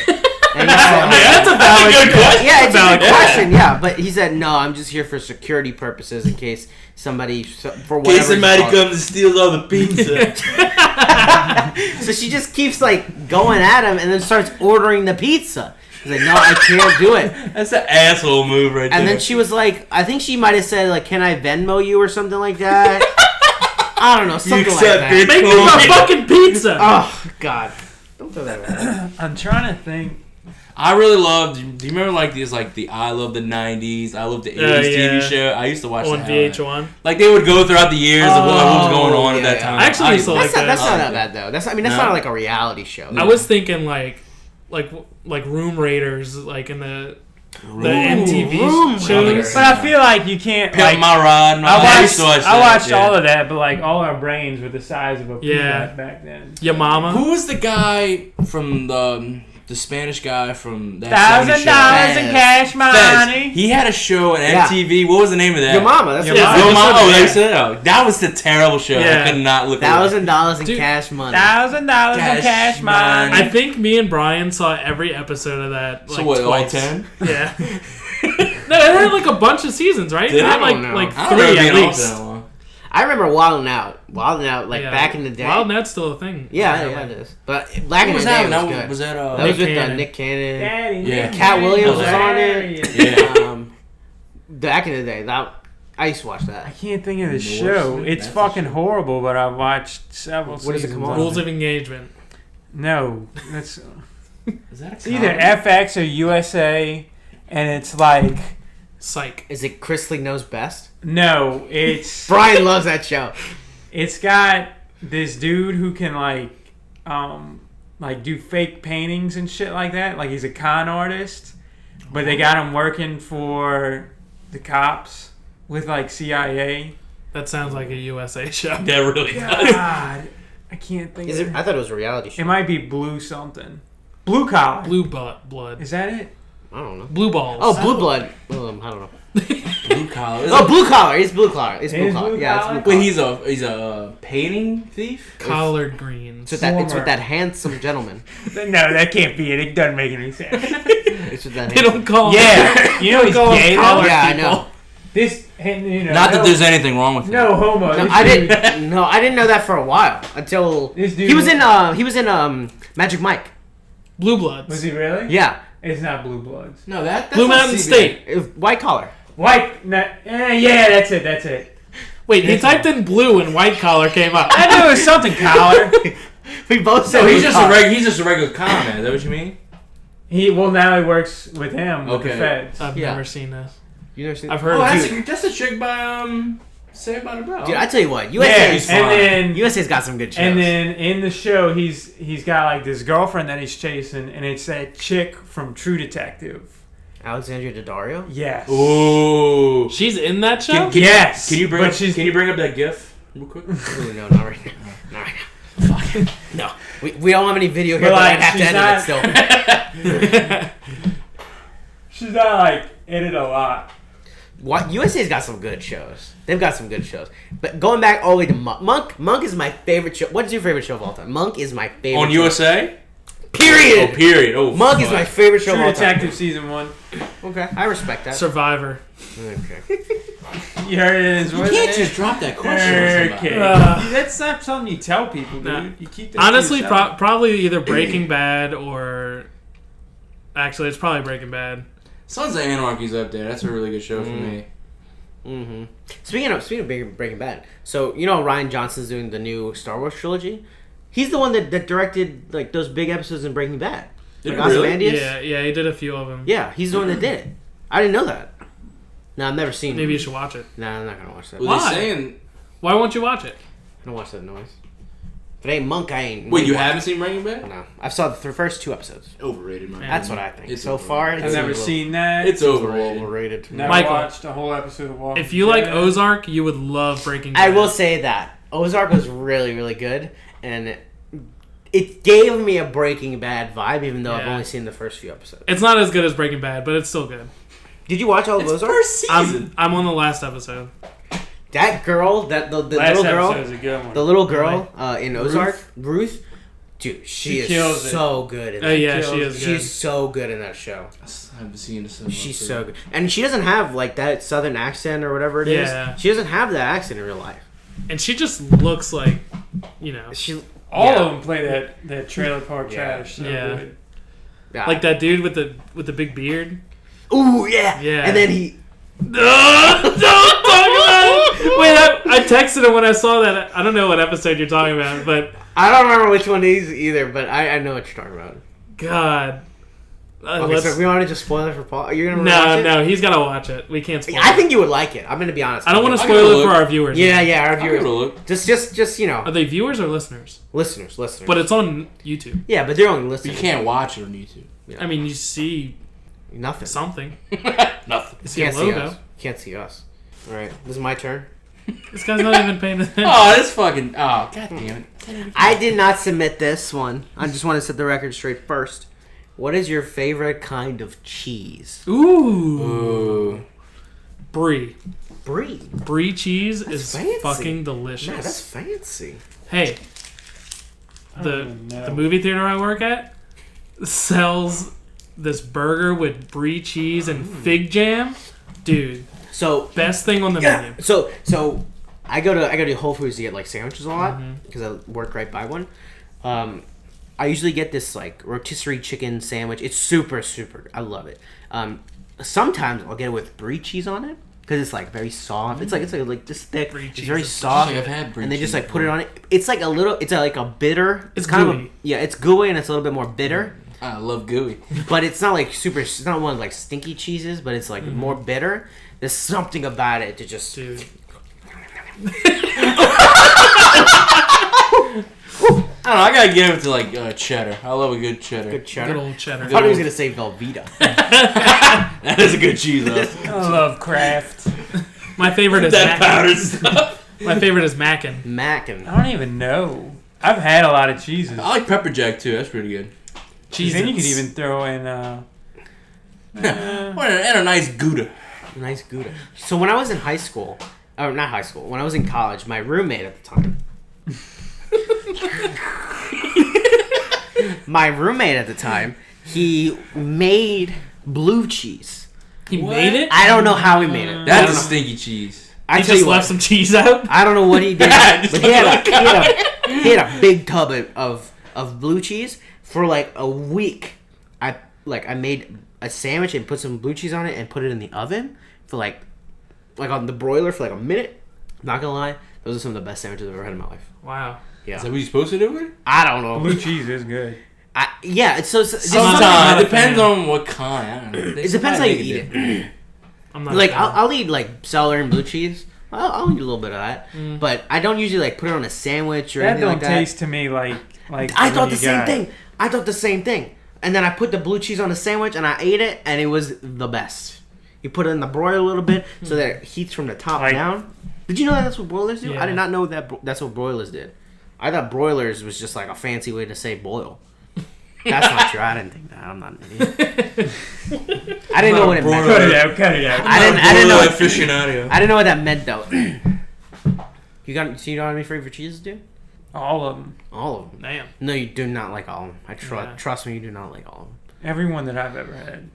And he said, That's a valid good question. yeah, it's a valid good question. Yeah, but he said, "No, I'm just here for security purposes in case somebody for In whatever." case somebody reason- comes and steals all the pizza. So she just keeps like going at him, and then starts ordering the pizza. He's like, "No, I can't do it." That's an asshole move right there. And then she was like, I think she might have said like, "Can I Venmo you?" or something like that. I don't know, something like accept that. it? Make me a fucking pizza. Oh God! Don't do that. Away. I'm trying to think. I really loved. Do you remember like these like the I love the '90s, I love the '80s yeah. TV show? I used to watch On the hell out of it. VH1. Like they would go throughout the years of what was going on at yeah, that yeah. time. I actually used to like That's not, that. that's I not like that bad though. That's No? not like a reality show. I was thinking like Room Raiders, like in the MTV Room shows. Raiders. But I feel like you can't. Pimp Like, My Ride. And all that. I used to watch watched, I that, watched yeah. all of that, but like all our brains were the size of a Yeah. peanut back then. Your mama. Who was the guy from the Spanish guy from that $1,000 Fez. in cash money. Fez. He had a show on Yeah. MTV. What was the name of that? Your mama. That's Your what Mama. Your I Mama. just Oh, said they that. said that. That was the terrible show. Yeah. I could not look. $1,000 in Dude, cash money. $1,000 in Cash cash money. money. I think me and Brian saw every episode of that. Like, So what? All twice. 10? Yeah. No, it had like a bunch of seasons, right? Did It it? had I like don't know. like I don't remember 3 at being off least. that long. I remember Wildin' Out. Wildin' Out, like Yeah. back in the day. Wild Net's still a thing. Yeah, it is. But back in What the was day, that? it was good. Was that That was Nick with Cannon. Nick Cannon. Daddy, Yeah. Nick Cat Williams was on it. hilarious. Yeah. Back in the day, I used to watch I that. can't think of the North show. Smith, It's that's fucking a show. horrible, but I've watched several What does it seasons. come on? of Rules it. of Engagement. No, that's Is that a it's either comedy? FX or USA, and it's like Psych. Is it Chris Lee Knows Best? no, it's Brian loves that show. it's got this dude who can like do fake paintings and shit like that. Like he's a con artist, but they got him working for the cops with like CIA. That sounds like a USA show. That really does. God, I can't think. Is of it? I thought it was a reality show. It might be Blue something. Blue Collar. Blood. Is that it? I don't know. Blue Balls. Oh, Blue Blood. I don't know. Blue collar. Oh, blue collar. It's blue collar. It's blue Is collar. blue Yeah, it's collar? blue Wait, collar. he's a painting thief. Collard greens. It's with that handsome gentleman. No, that can't be it. It doesn't make any sense. It's with that They handsome. don't call. Yeah, you know he's Call him gay though. collard Yeah, I people. know. This, you know, Not that no- there's anything wrong with him. no homo. No, This I dude- didn't. No, I didn't know that for a while until This dude he was in Magic Mike. Blue Bloods. Was he really? Yeah, It's not Blue Bloods. No, that's Blue not Mountain CBS. State. white collar. White. Yeah, that's it. That's it. Wait, he typed in blue and white collar came up. I knew it was something collar. We both said So blue he's just collar. he's just a regular con man. Is that what you mean? Now he works with him with the Okay. feds. I've Yeah. never seen this. You never seen? I've heard Oh, of that's it. that's a chick by Saved by the Bell. Dude, I tell you what, Yeah, USA's and fine. then USA's got some good shows. and then in the show he's got like this girlfriend that he's chasing, and it's that chick from True Detective. Alexandria Daddario. Yes. Ooh. She's in that show? Yes. Can you bring But up? she's- Can you bring up that GIF real quick? Ooh, no, not right now. Not right now. Fuck. No, we don't have any video here, But, but like, I'd have to she's edit it still. She's not like in it a lot. What USA's got some good shows. They've got some good shows. But going back all the way to Monk. Monk is my favorite show. What's your favorite show of all time? Monk is my favorite. On show. USA? Period. Oh, period. Oh, Monk is fuck. my favorite show True of all time. Detective season 1. Okay, I respect that. Survivor. Okay. You heard it as You can't just drop that question on somebody. Okay. That's not something you tell people, dude. Nah. You keep that to Honestly, yourself. probably either Breaking Bad or... Actually, it's probably Breaking Bad. Sons of Anarchy's up there. That's a really good show for me. Mm-hmm. Speaking of Breaking Bad, so you know Ryan Johnson's doing the new Star Wars trilogy. He's the one that directed like those big episodes in Breaking Bad. Did Like he really? Ozymandias? Yeah, he did a few of them. Yeah, he's the one that did it. I didn't know that. No, I've never seen. Maybe you should watch it. No, I'm not gonna watch that. Was Why? he saying? Why won't you watch it? I don't watch that noise. If it ain't Monk, I ain't. Wait, you watch haven't seen Breaking Bad? it. No, I saw the first 2 episodes. Overrated, man. That's what I think. It's So overrated. far, I've it's never a little- seen that. It's It's a little overrated. overrated. Never Michael, watched a whole episode of Walking If you like Dead. Ozark, you would love Breaking Bad. I will say that Ozark was really, really good, and it gave me a Breaking Bad vibe, even though I've Yeah. only seen the first few episodes. It's not as good as Breaking Bad, but it's still good. Did you watch all of It's Ozark? first season. I'm on the last episode. That girl, the Last little girl, episode is a good one. the little girl in Ozark, Ruth. Dude, she kills is it. so good in Oh that. yeah, kills she it. is good. She's so good in that show. I haven't seen it. She's so good, and she doesn't have like that southern accent or whatever it is. Yeah. She doesn't have that accent in real life. And she just looks like, you know, She All yeah. of them play that trailer park Yeah. trash. So Yeah. good. Yeah. like that dude with the big beard. Ooh yeah, Yeah. And then he. Don't talk about it. Wait, I texted him when I saw that. I don't know what episode you're talking about, but I don't remember which one it is either, but I know what you're talking about. God. Okay, Let's- so we want to just spoil it for Paul. You're gonna watch it? no, he's gotta watch it. We can't spoil I it. think you would like it. I'm gonna be honest. I don't want to I'll give spoil it a it for look. our viewers. Yeah, yeah, our I'll give it a viewers. look. Just you know, Are they viewers or listeners? listeners. But it's on YouTube. Yeah, but they're only You listeners. can't watch it on YouTube. I mean, you see Nothing. something. Nothing. You see a Can't see logo. us. Can't see us. All right, this is my turn. This guy's not even paying attention. Oh, this fucking. Oh, god damn it. I did not submit this one. I just want to set the record straight first. What is your favorite kind of cheese? Ooh. Ooh. Brie. Brie. Brie cheese is fancy. fucking delicious. Man, that's fancy. Hey, I the don't even know. the movie theater I work at sells this burger with brie cheese and fig jam. Dude, So best thing on the menu. So I go to Whole Foods to get like sandwiches a lot Mm-hmm. because I work right by one. I usually get this like rotisserie chicken sandwich. It's super super. I love it. Sometimes I'll get it with brie cheese on it because it's like very soft. It's like this thick. Brie It's cheese very is soft. I've had brie and they just cheese like put it on it. It's like a little. It's like a bitter. It's kind gooey. of it's gooey and it's a little bit more bitter. I love gooey. But it's not like super. It's not one of like stinky cheeses, but it's like more bitter. There's something about it to just. Dude. I don't know. I gotta give it to like cheddar. I love a good cheddar. Good cheddar. Good old cheddar. I thought he was gonna say Velveeta. That is a good cheese though. I love Kraft. My favorite is that Mackin. powder stuff. My favorite is Mackin. Mac and I don't even know. I've had a lot of cheeses. I like pepper jack too. That's pretty good. Cheese. Then you could even throw in. And a nice Gouda. Nice Gouda. So when I was in high school, or not high school, when I was in college, my roommate at the time. He made blue cheese. He made it? I don't know how he made it. That's a stinky cheese. He just left some cheese out? I don't know what he did. But he had a big tub of blue cheese for like a week. I made a sandwich and put some blue cheese on it and put it in the oven for like on the broiler for like a minute. Not gonna lie, those are some of the best sandwiches I've ever had in my life. Wow. Yeah. Is that what you're supposed to do with it? I don't know. Blue cheese is good. It's so Sometimes. It depends on what kind. I don't know. It depends how you eat it. I'm not Like I'll eat like celery and blue cheese. I'll eat a little bit of that, but I don't usually like put it on a sandwich or That anything don't like that. taste to me like. I thought the same thing. And then I put the blue cheese on a sandwich and I ate it, and it was the best. You put it in the broiler a little bit so that it heats from the top down. Did you know that's what broilers do? Yeah. I did not know that's what broilers did. I thought broilers was just like a fancy way to say boil. That's not true. I didn't think that. I'm not an idiot. I didn't know what it meant. Cut it out. I didn't know. Aficionado. I didn't know what that meant though. You don't have any favorite cheeses, dude? All of them. All of them. Damn. No, you do not like all of them. Yeah. Trust me, you do not like all of them. Everyone that I've ever had.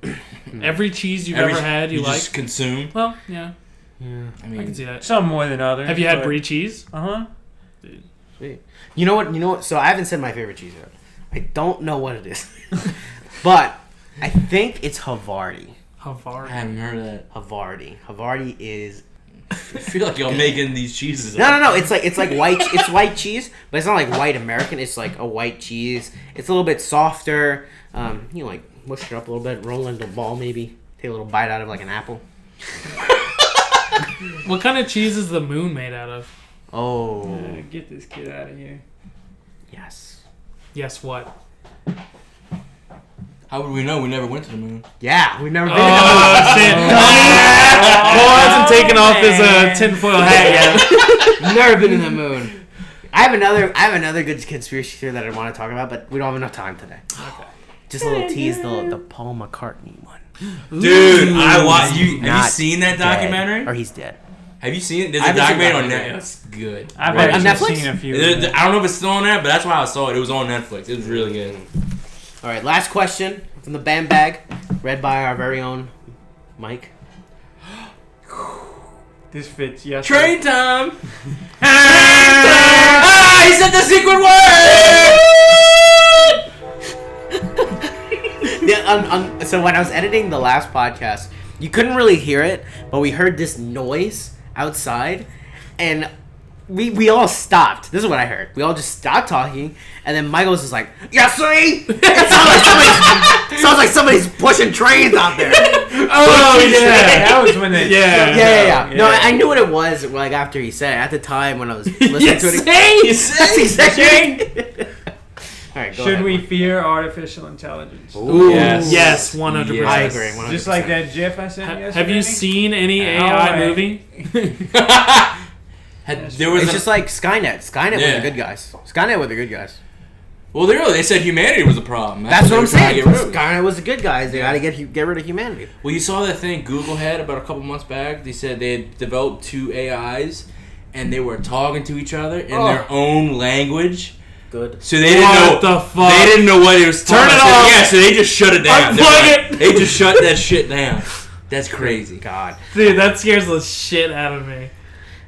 Every cheese you've ever had, you like? Just consume. Well, yeah. Yeah. I I mean, can see that. Some more than others. Have you had but- brie cheese? Uh-huh. Sweet. You know what? So I haven't said my favorite cheese yet. I don't know what it is, but I think it's Havarti. I Havarti. haven't heard of that. Havarti is. I feel like you're making these cheeses. No. It's like white. It's white cheese, but it's not like white American. It's like a white cheese. It's a little bit softer. You like mush it up a little bit, roll it into a ball, maybe take a little bite out of like an apple. What kind of cheese is the moon made out of? Oh, Get this kid out of here. yes. Yes, what? How would we know? We never went to the moon. Yeah, we've never been. Oh, shit. Cole hasn't taken off his tinfoil hat yet. Never been to the moon. I have another good conspiracy theory that I want to talk about, but we don't have enough time today. Okay. Just a little tease, the Paul McCartney one. Dude, I watched you. Have you Not seen that dead. documentary? Or he's dead. Have you seen it? There's I a haven't seen documentary on that. Netflix. It's good. I've On actually Netflix? seen a few. I don't know if it's still on there, but that's why I saw it. It was on Netflix. It was really good. All right, last question from the Bam Bag, read by our very own Mike. This fits, yes. Train time! He said the secret word! Yeah, so when I was editing the last podcast, you couldn't really hear it, but we heard this noise outside, and we all stopped. This is what I heard. We all just stopped talking, and then Michael was just like, "Yeah, see? It sounds like somebody's pushing trains out there." Oh, yeah. That was when they... Yeah. No, I knew what it was. Like after he said it. At the time when I was listening to it. You say? All right, go Should ahead, we Mike. fear artificial intelligence? Ooh. Yes, 100%. Yes. I agree. 100%. Just like that GIF I sent yesterday? Have you seen any Oh, AI I- movie? There was It's just like Skynet. Skynet were Yeah. the good guys. Skynet were the good guys. well, they said humanity was the problem. That's what I'm saying. Get rid of. Skynet was the good guys. They gotta get rid of humanity. Well, you saw that thing Google had about a couple months back. They said they had developed 2 AIs, and they were talking to each other in their own language. Good. So they didn't know What the fuck? They didn't know what it was. Turn talking it about. off. Yeah, so they just shut it down. Unplug it. They just shut that shit down. That's crazy. God. Dude, that scares the shit out of me.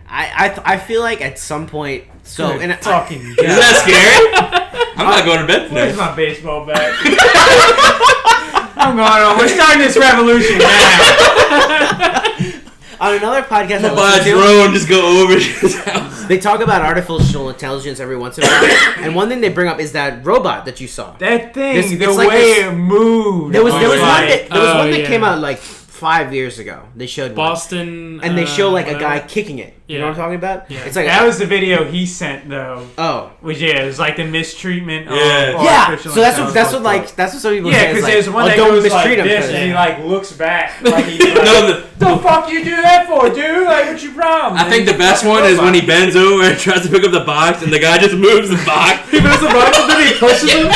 I feel like at some point. So Good in fucking Isn't that scary? I'm not going to bed Where's tonight. my baseball bat? I'm going on. We're starting this revolution now. on another podcast I'm I buy a listened to, drone, just go over to his house. they talk about artificial intelligence every once in a while, and one thing they bring up is that robot that you saw. That thing, It's the like way this- it moved. There was Oh, one right. that Yeah. came out like 5 years ago. They showed one. Boston. And they show like a whatever. guy kicking it. You know Yeah. what I'm talking about? Yeah. It's like That was the video he sent though. oh Which it was like the mistreatment of Yeah. yeah. artificial So that's what intelligence. that's what some people Yeah, say. because It's there's like, one oh, that don't goes like mistreat him. this, 'cause- and he like looks back, like he's like, No, "The fuck you do that for, dude? Like, what's your problem?" I think the best one is when he bends over and tries to pick up the box, and the guy just moves the box. He moves the box and then he pushes him.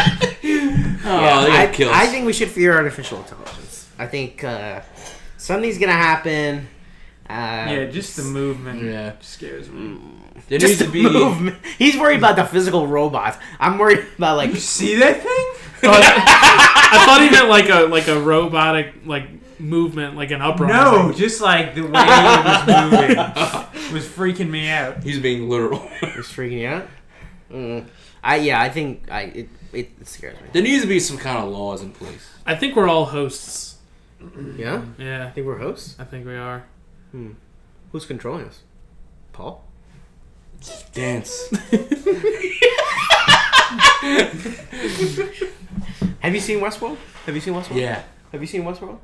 Oh, they got killed. I think we should fear artificial intelligence. I think Something's gonna happen. Yeah, just the movement Yeah. scares me. There Just needs to the be. movement. He's worried about the physical robots. I'm worried about like. You see that thing? I thought he meant like a robotic like movement, like an uprising. No, just like the way it was moving was freaking me out. He's being literal. It's freaking you out. I think it scares me. There needs to be some kind of laws in place. I think we're all hosts. Yeah, Yeah, I think we're hosts. I think we are. Who's controlling us? Paul. Dance. Have you seen Westworld? Yeah. Have you seen Westworld?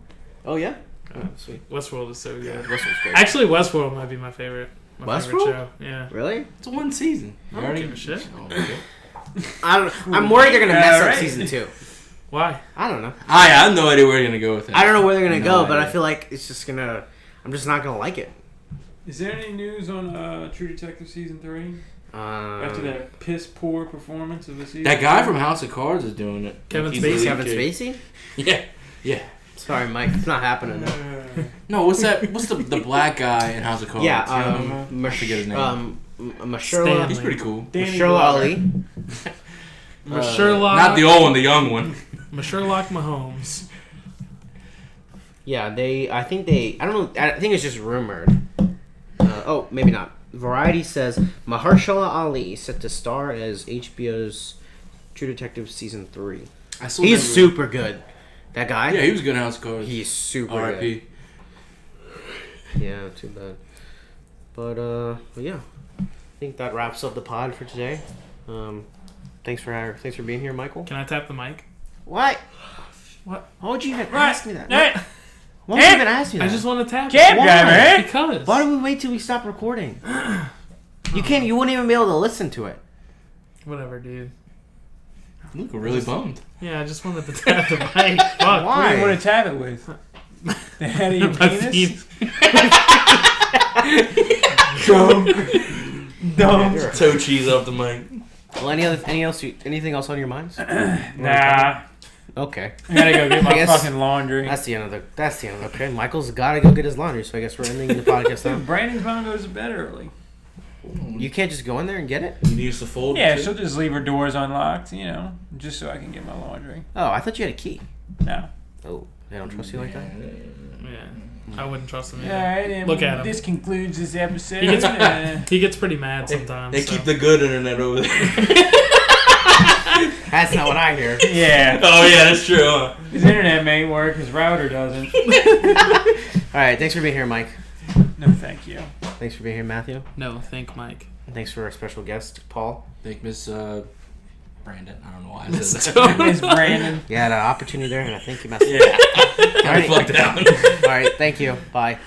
Oh yeah. Oh, sweet. Westworld is so good. Westworld's great. Actually, Westworld might be my favorite. My favorite Westworld? show. Yeah. Really? It's one season. I don't give a shit. Oh, okay. I'm worried they're gonna mess up Alright. season 2. Why? I don't know. I have no idea where you're gonna go with it. I don't know where they're gonna No go, but I idea. feel like it's just gonna. I'm just not gonna like it. Is there any news on True Detective season 3 after that piss poor performance of the season? That guy from House of Cards is doing it. Kevin He's the Spacey? lead Kevin kid. Spacey? Yeah. Yeah. Sorry, Mike. It's not happening. No, what's that? What's the black guy in House of Cards? Yeah. I forget his name. Mashallah. Stan. He's pretty cool. Mashallah Ali. Sherlock. Not the old one, the young one. Sherlock Mahomes. Yeah, I think I don't know. I think it's just rumored. Oh, maybe not. Variety says Mahershala Ali set to star as HBO's True Detective season 3. He's super good. That guy. Yeah, he was good in House of Cards. He's super R.I.P. good. Yeah, too bad. But yeah, I think that wraps up the pod for today. Thanks for being here, Michael. Can I tap the mic? What? What? Why would you even ask me that? Hey, Why would you even ask me that? I just want to tap Cab it. driver, eh? Because. Why do we wait till we stop recording? You can't. You wouldn't even be able to listen to it. Whatever, dude. You look really bummed. Yeah, I just wanted to tap the mic. Fuck. What do Why? you want to tap it with? The head of your My penis? feet. Dumb. Toe cheese off the mic. Well, anything else on your minds? Nah. Okay. I gotta go get I my guess- fucking laundry. That's the end of the. Okay, Michael's gotta go get his laundry, so I guess we're ending the podcast now. Brandon's mom goes to bed early. You can't just go in there and get it? You need us to fold Yeah, it, too? she'll just leave her doors unlocked, just so I can get my laundry. Oh, I thought you had a key. No. Oh, they don't trust you like that? Yeah. I wouldn't trust him All either. right, and Look at him. this concludes this episode. He gets, he gets pretty mad sometimes. They so. keep the good internet over there. That's not what I hear. yeah. Oh, yeah, that's true. Huh? His internet may work, his router doesn't. Alright, thanks for being here, Mike. No, thank you. Thanks for being here, Matthew. No, thank Mike. And thanks for our special guest, Paul. Thank Miss Brandon. I don't know why I said that. Miss Brandon. You had an opportunity there, and I think you messed Yeah. up. I fucked out. Alright, thank you. Bye.